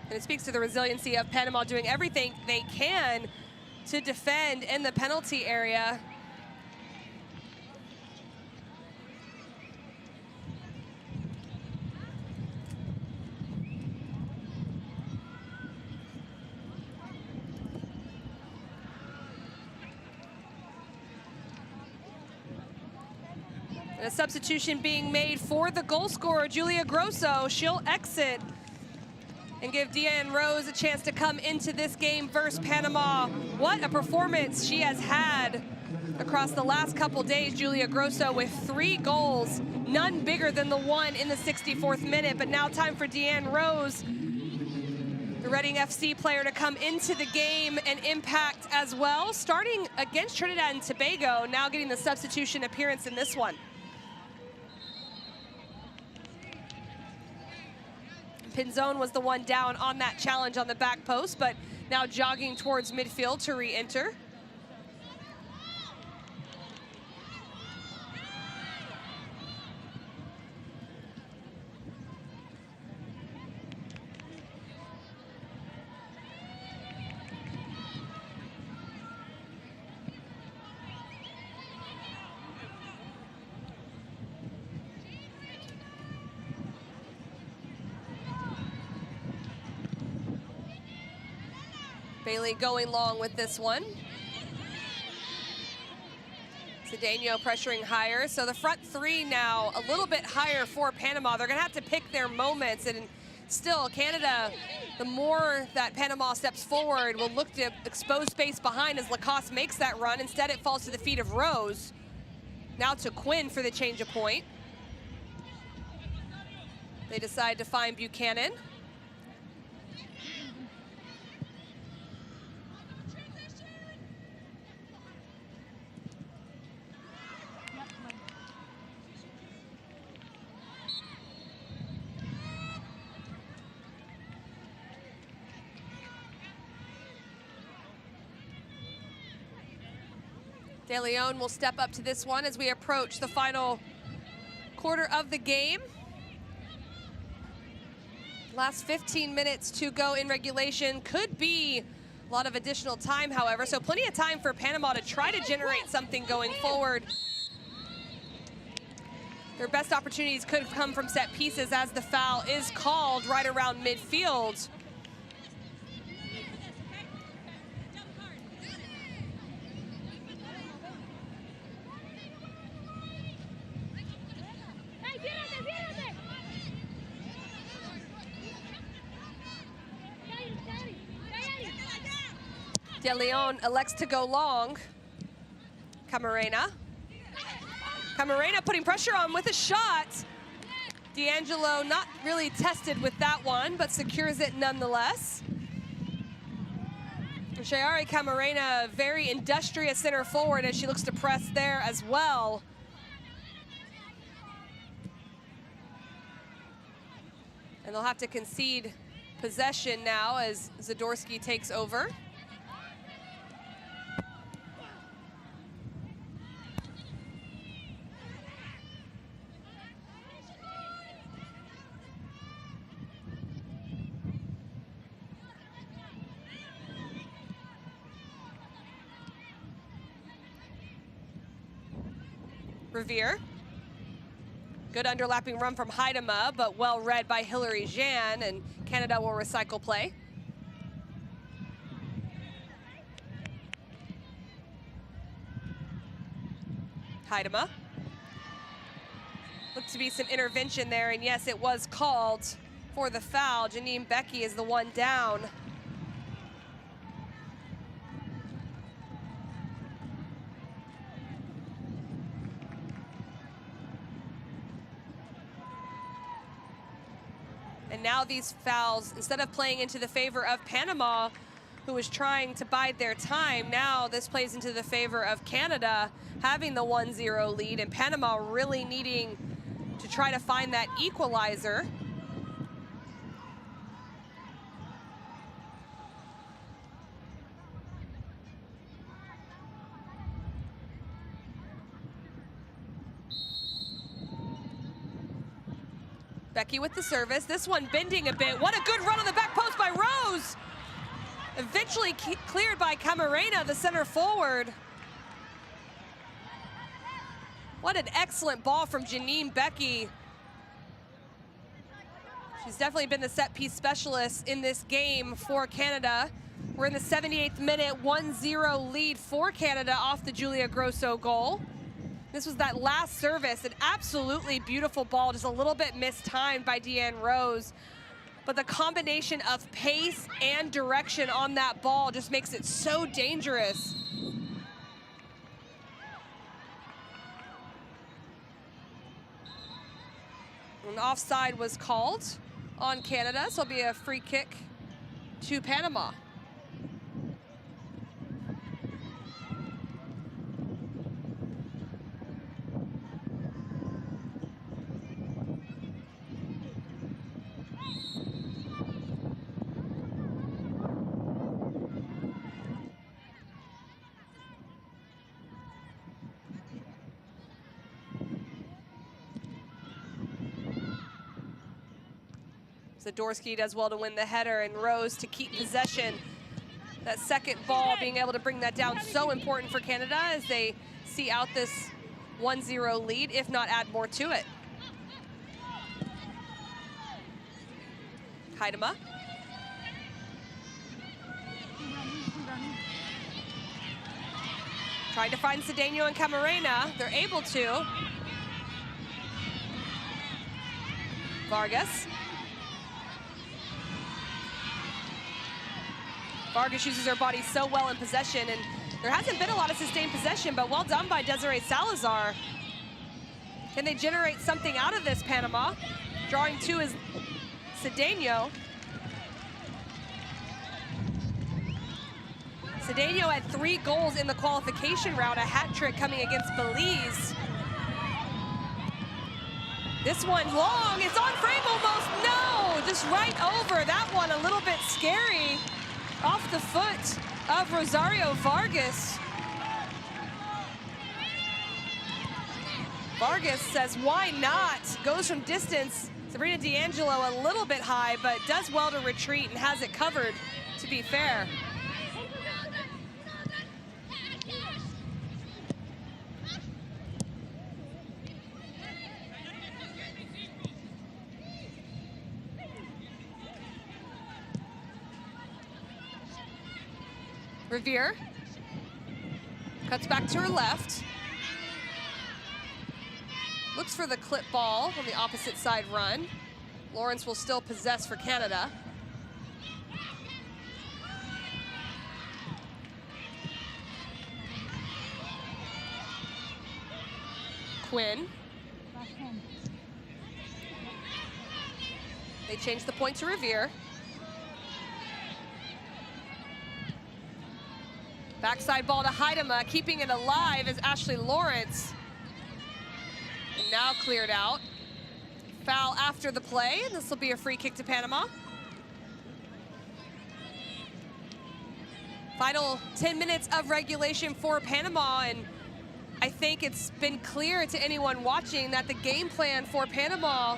And it speaks to the resiliency of Panama doing everything they can to defend in the penalty area. And a substitution being made for the goal scorer, Julia Grosso. She'll exit and give Deanne Rose a chance to come into this game versus Panama. What a performance she has had across the last couple days, Julia Grosso, with 3 goals, none bigger than the one in the 64th minute. But now time for Deanne Rose, the Reading FC player, to come into the game and impact as well. Starting against Trinidad and Tobago, now getting the substitution appearance in this one. Pinzon was the one down on that challenge on the back post, but now jogging towards midfield to re-enter. Bailey going long with this one. Cedeno pressuring higher. So the front 3 now a little bit higher for Panama. They're gonna have to pick their moments, and still Canada, the more that Panama steps forward, will look to expose space behind as Lacoste makes that run. Instead it falls to the feet of Rose. Now to Quinn for the change of point. They decide to find Buchanan. De Leon will step up to this one as we approach the final quarter of the game. Last 15 minutes to go in regulation. Could be a lot of additional time, however, so plenty of time for Panama to try to generate something going forward. Their best opportunities could come from set pieces as the foul is called right around midfield. De Leon elects to go long. Camarena putting pressure on with a shot. D'Angelo not really tested with that one, but secures it nonetheless. Shayari Camarena, very industrious center forward as she looks to press there as well. And they'll have to concede possession now as Zadorsky takes over. Revere. Good underlapping run from Haidema, but well read by Hilary Jean, and Canada will recycle play. Heidema. Looked to be some intervention there, and yes, it was called for the foul. Janine Becky is the one down. And now these fouls, instead of playing into the favor of Panama, who was trying to bide their time, now this plays into the favor of Canada having the 1-0 lead, and Panama really needing to try to find that equalizer. Becky with the service. This one bending a bit. What a good run on the back post by Rose. Eventually cleared by Camarena, the center forward. What an excellent ball from Janine Becky. She's definitely been the set piece specialist in this game for Canada. We're in the 78th minute, 1-0 lead for Canada off the Julia Grosso goal. This was that last service, an absolutely beautiful ball, just a little bit mistimed by Deanne Rose. But the combination of pace and direction on that ball just makes it so dangerous. An offside was called on Canada, so it'll be a free kick to Panama. Zadorsky does well to win the header, and Rose to keep possession. That second ball, being able to bring that down, so important for Canada as they see out this 1-0 lead, if not add more to it. Heidema. Trying to find Cedeno and Camarena. They're able to. Vargas. Vargas uses her body so well in possession, and there hasn't been a lot of sustained possession, but well done by Desiree Salazar. Can they generate something out of this, Panama? Drawing to is Cedeno. Cedeno had 3 goals in the qualification round, a hat trick coming against Belize. This one long, it's on frame almost, no, just right over. That one a little bit scary. Off the foot of Rosario Vargas. Vargas says, why not? Goes from distance. Sabrina D'Angelo a little bit high, but does well to retreat and has it covered, to be fair. Revere cuts back to her left. Looks for the clip ball on the opposite side run. Lawrence will still possess for Canada. Quinn. They change the point to Revere. Backside ball to Heidema, keeping it alive is Ashley Lawrence. And now cleared out. Foul after the play, and this will be a free kick to Panama. Final 10 minutes of regulation for Panama, and I think it's been clear to anyone watching that the game plan for Panama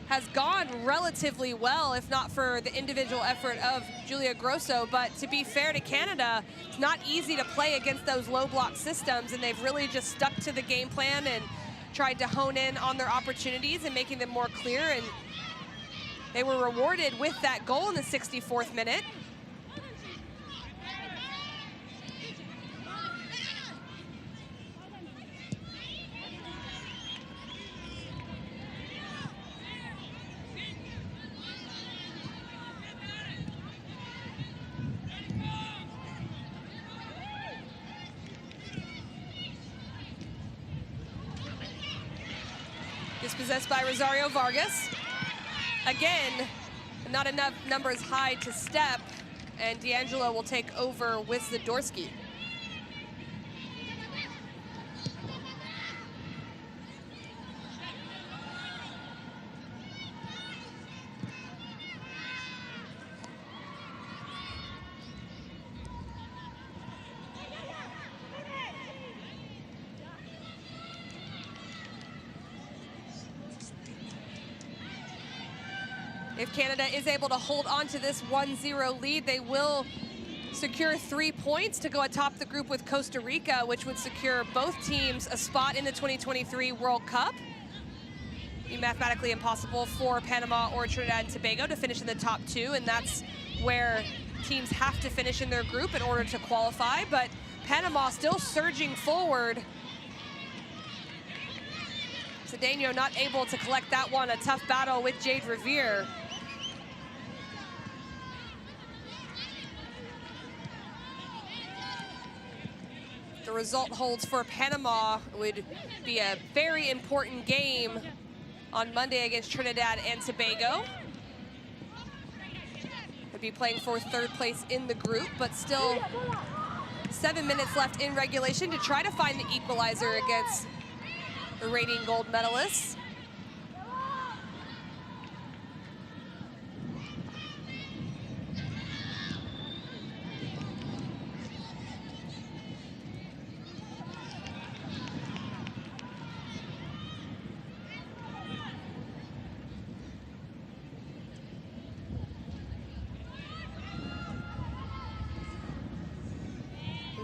has gone relatively well, if not for the individual effort of Julia Grosso. But to be fair to Canada, it's not easy to play against those low block systems, and they've really just stuck to the game plan and tried to hone in on their opportunities and making them more clear, and they were rewarded with that goal in the 64th minute. possessed by Rosario Vargas. Again, not enough numbers high to step, and D'Angelo will take over with Zadorsky. If Canada is able to hold on to this 1-0 lead, they will secure 3 points to go atop the group with Costa Rica, which would secure both teams a spot in the 2023 World Cup. It'd be mathematically impossible for Panama or Trinidad and Tobago to finish in the top 2, and that's where teams have to finish in their group in order to qualify. But Panama still surging forward. Estadio not able to collect that one. A tough battle with Jade Revere. The result holds for Panama. It would be a very important game on Monday against Trinidad and Tobago. They'd be playing for 3rd place in the group, but still 7 minutes left in regulation to try to find the equalizer against the reigning gold medalists.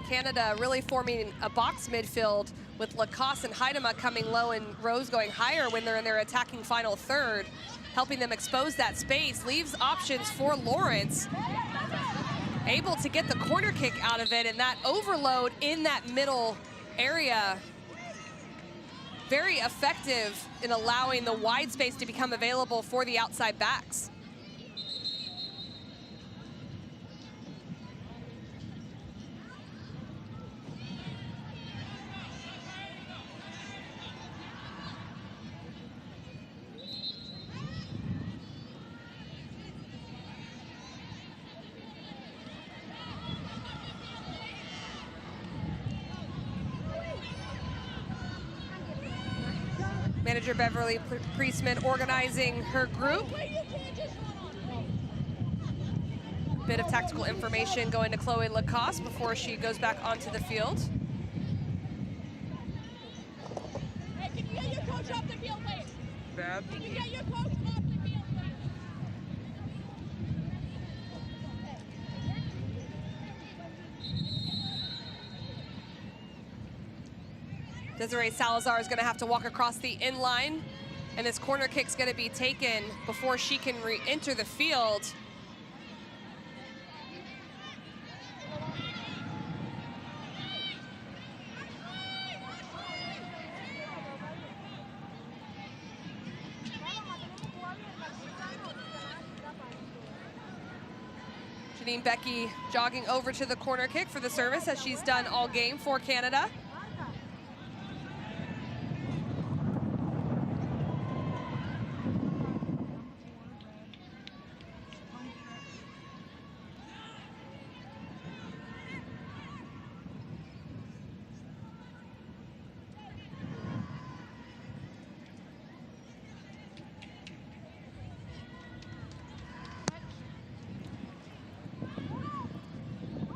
Canada really forming a box midfield with Lacoste and Heidema coming low and Rose going higher when they're in their attacking final third, helping them expose that space, leaves options for Lawrence. Able to get the corner kick out of it, and that overload in that middle area, very effective in allowing the wide space to become available for the outside backs. Manager Beverly Priestman organizing her group. Bit of tactical information going to Chloe Lacoste before she goes back onto the field. Hey, can you get your coach off the field, please? Bad. Can you get your coach off the field, please? Desiree Salazar is going to have to walk across the inline, and this corner kick's going to be taken before she can re-enter the field. Janine Becky jogging over to the corner kick for the service, as she's done all game for Canada.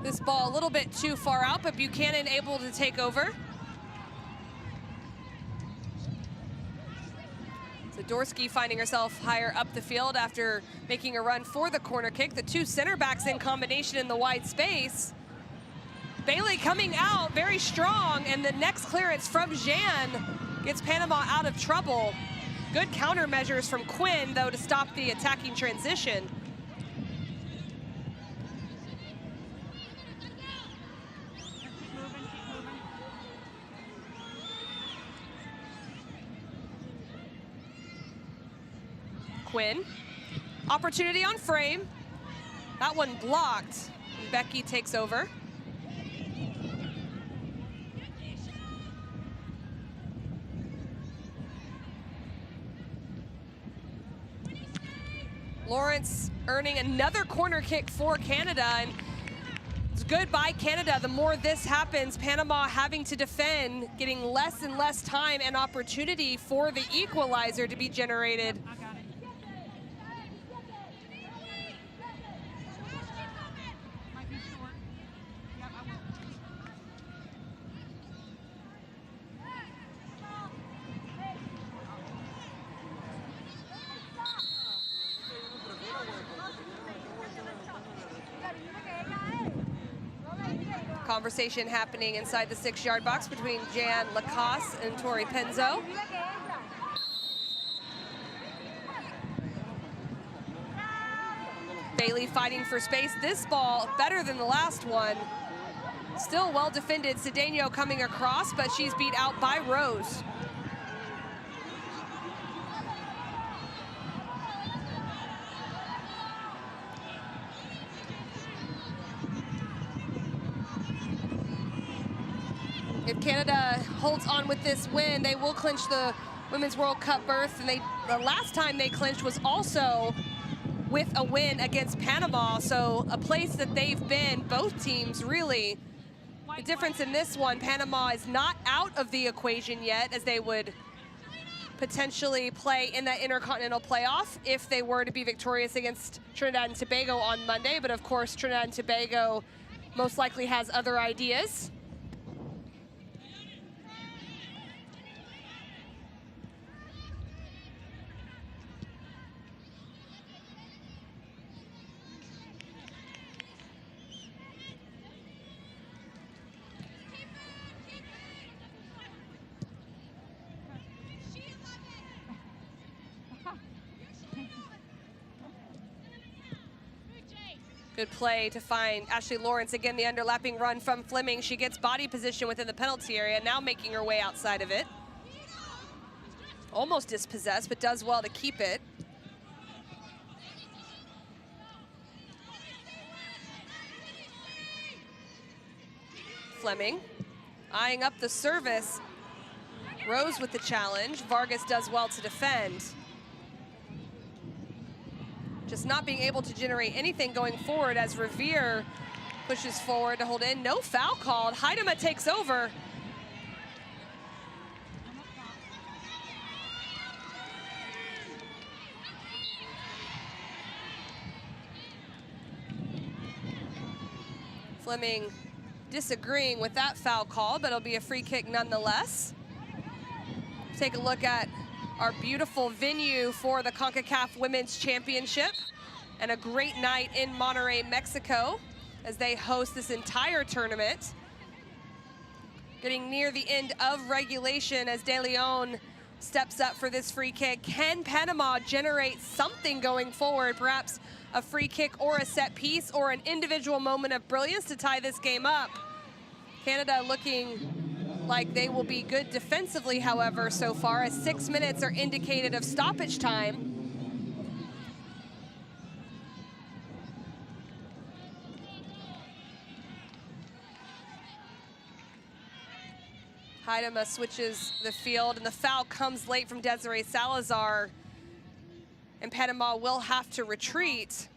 This ball a little bit too far out, but Buchanan able to take over. Zadorsky finding herself higher up the field after making a run for the corner kick. The two center backs in combination in the wide space. Bailey coming out very strong, and the next clearance from Jean gets Panama out of trouble. Good countermeasures from Quinn, though, to stop the attacking transition. Quinn, opportunity on frame. That one blocked. Becky takes over. Lawrence earning another corner kick for Canada, and it's good by Canada. The more this happens, Panama having to defend, getting less and less time and opportunity for the equalizer to be generated. Conversation happening inside the 6-yard box between Jan Lacoste and Tori Penzo. Bailey fighting for space. This ball better than the last one. Still well defended. Estadio coming across, but she's beat out by Rose. If Canada holds on with this win, they will clinch the Women's World Cup berth. And the last time they clinched was also with a win against Panama. So a place that they've been, both teams really. The difference in this one, Panama is not out of the equation yet, as they would potentially play in that intercontinental playoff if they were to be victorious against Trinidad and Tobago on Monday. But of course, Trinidad and Tobago most likely has other ideas. Good play to find Ashley Lawrence. Again, the underlapping run from Fleming. She gets body position within the penalty area, now making her way outside of it. Almost dispossessed, but does well to keep it. Fleming eyeing up the service. Rose with the challenge. Vargas does well to defend. Just not being able to generate anything going forward as Revere pushes forward to hold in. No foul called. Heidema takes over. Fleming disagreeing with that foul call, but it'll be a free kick nonetheless. Take a look at our beautiful venue for the Concacaf Women's Championship, and a great night in Monterrey, Mexico, as they host this entire tournament. Getting near the end of regulation as De Leon steps up for this free kick. Can Panama generate something going forward? Perhaps a free kick or a set piece or an individual moment of brilliance to tie this game up. Canada looking like they will be good defensively, however, so far, as 6 minutes are indicated of stoppage time. Heidema switches the field, and the foul comes late from Desiree Salazar, and Panama will have to retreat.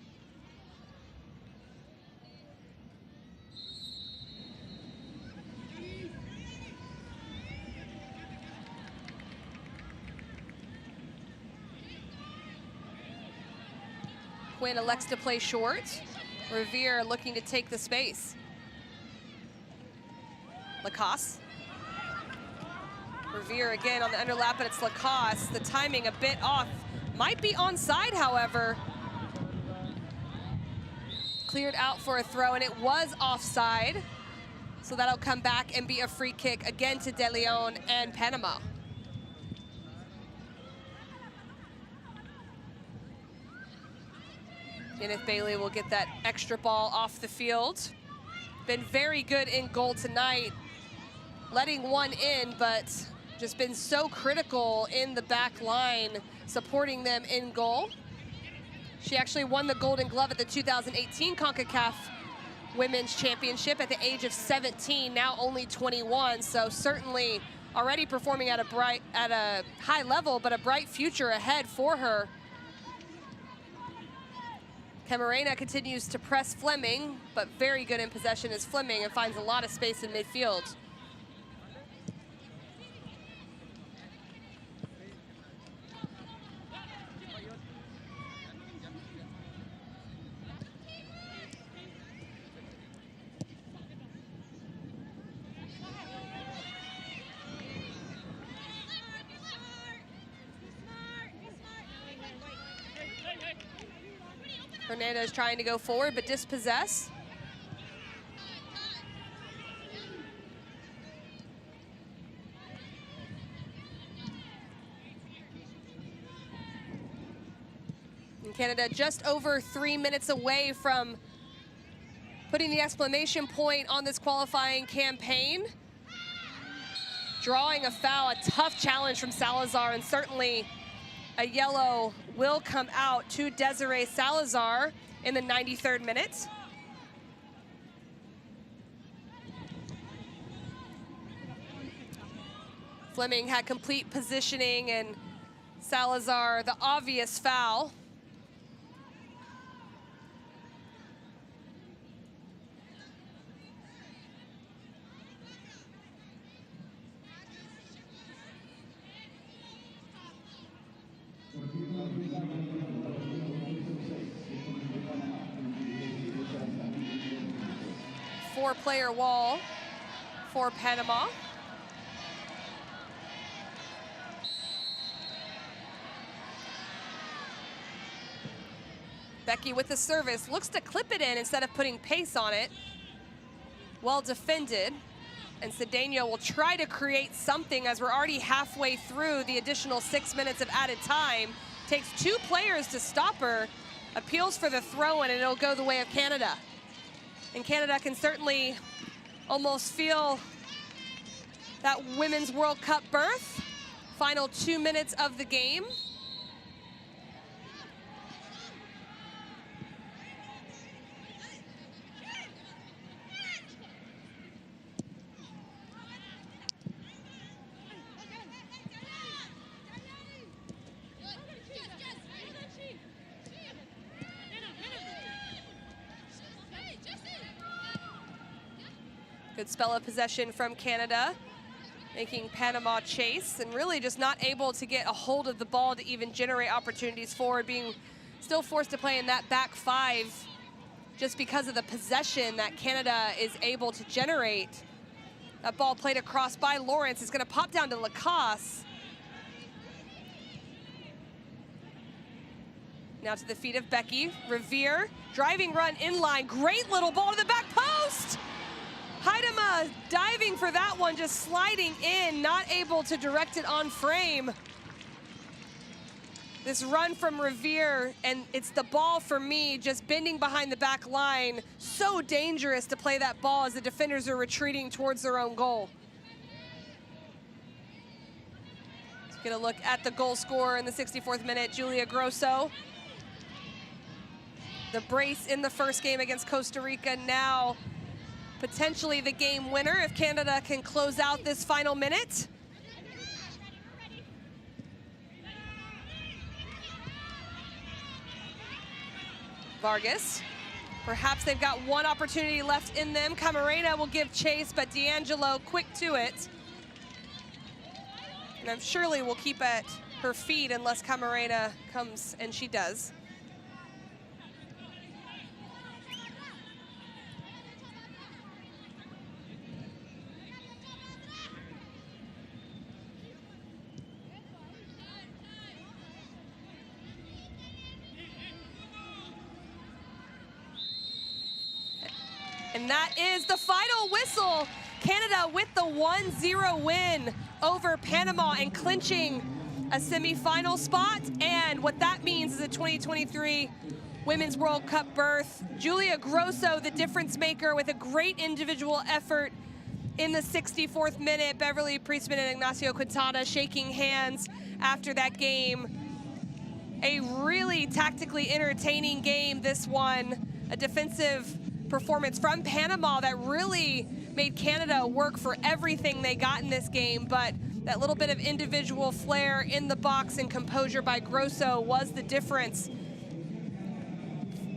Quinn elects to play short. Revere looking to take the space. Lacoste. Revere again on the underlap, but it's Lacoste. The timing a bit off. Might be onside, however. Cleared out for a throw, and it was offside. So that'll come back and be a free kick again to De Leon and Panama. Kenneth Bailey will get that extra ball off the field. Been very good in goal tonight, letting one in, but just been so critical in the back line, supporting them in goal. She actually won the Golden Glove at the 2018 Concacaf Women's Championship at the age of 17, now only 21, so certainly already performing at a high level, but a bright future ahead for her. Camarena continues to press Fleming, but very good in possession is Fleming and finds a lot of space in midfield. Hernandez trying to go forward, but dispossess. And Canada just over 3 minutes away from putting the exclamation point on this qualifying campaign. Drawing a foul, a tough challenge from Salazar, and certainly a yellow will come out to Desiree Salazar in the 93rd minute. Fleming had complete positioning, and Salazar the obvious foul. Four-player wall for Panama. Becky with the service, looks to clip it in instead of putting pace on it. Well defended, and Cedeno will try to create something as we're already halfway through the additional 6 minutes of added time. Takes two players to stop her, appeals for the throw-in, and it'll go the way of Canada. And Canada can certainly almost feel that Women's World Cup berth. Final 2 minutes of the game. Good spell of possession from Canada, making Panama chase, and really just not able to get a hold of the ball to even generate opportunities forward, being still forced to play in that back five just because of the possession that Canada is able to generate. That ball played across by Lawrence is going to pop down to Lacasse. Now to the feet of Becky. Revere, driving run inline, great little ball to the back post. Haidema diving for that one, just sliding in, not able to direct it on frame. This run from Revere, and it's the ball for me, just bending behind the back line. So dangerous to play that ball as the defenders are retreating towards their own goal. Let's get a look at the goal scorer in the 64th minute, Julia Grosso. The brace in the first game against Costa Rica, now potentially the game winner if Canada can close out this final minute. Vargas, perhaps they've got one opportunity left in them. Camarena will give chase, but D'Angelo quick to it. And I'm surely will keep at her feet unless Camarena comes, and she does. And that is the final whistle. Canada with the 1-0 win over Panama and clinching a semifinal spot. And what that means is a 2023 Women's World Cup berth. Julia Grosso, the difference maker, with a great individual effort in the 64th minute. Beverly Priestman and Ignacio Quintana shaking hands after that game. A really tactically entertaining game, this one. A defensive performance from Panama that really made Canada work for everything they got in this game, but that little bit of individual flair in the box and composure by Grosso was the difference.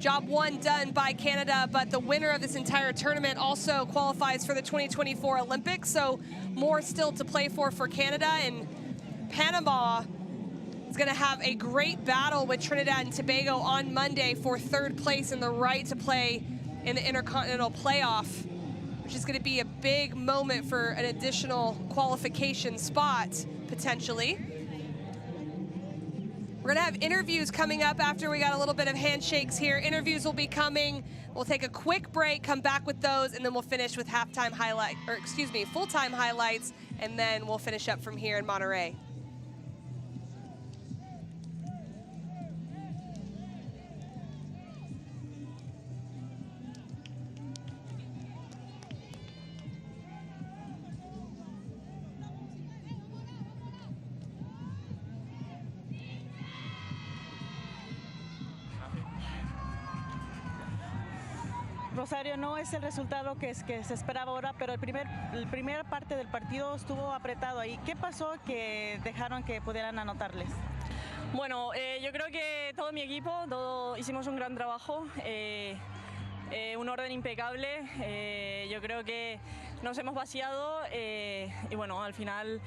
Job one done by Canada, but the winner of this entire tournament also qualifies for the 2024 Olympics, so more still to play for Canada. And Panama is going to have a great battle with Trinidad and Tobago on Monday for third place and the right to play in the Intercontinental Playoff, which is going to be a big moment for an additional qualification spot, potentially. We're going to have interviews coming up after we got a little bit of handshakes here. Interviews will be coming. We'll take a quick break, come back with those, and then we'll finish with full-time highlights, and then we'll finish up from here in Monterrey. Rosario, no es el resultado que se esperaba ahora, pero la primera parte del partido estuvo apretado ahí. ¿Qué pasó que dejaron que pudieran anotarles? Bueno, yo creo que todo mi equipo, hicimos un gran trabajo, un orden impecable. Yo creo que nos hemos vaciado y bueno, al final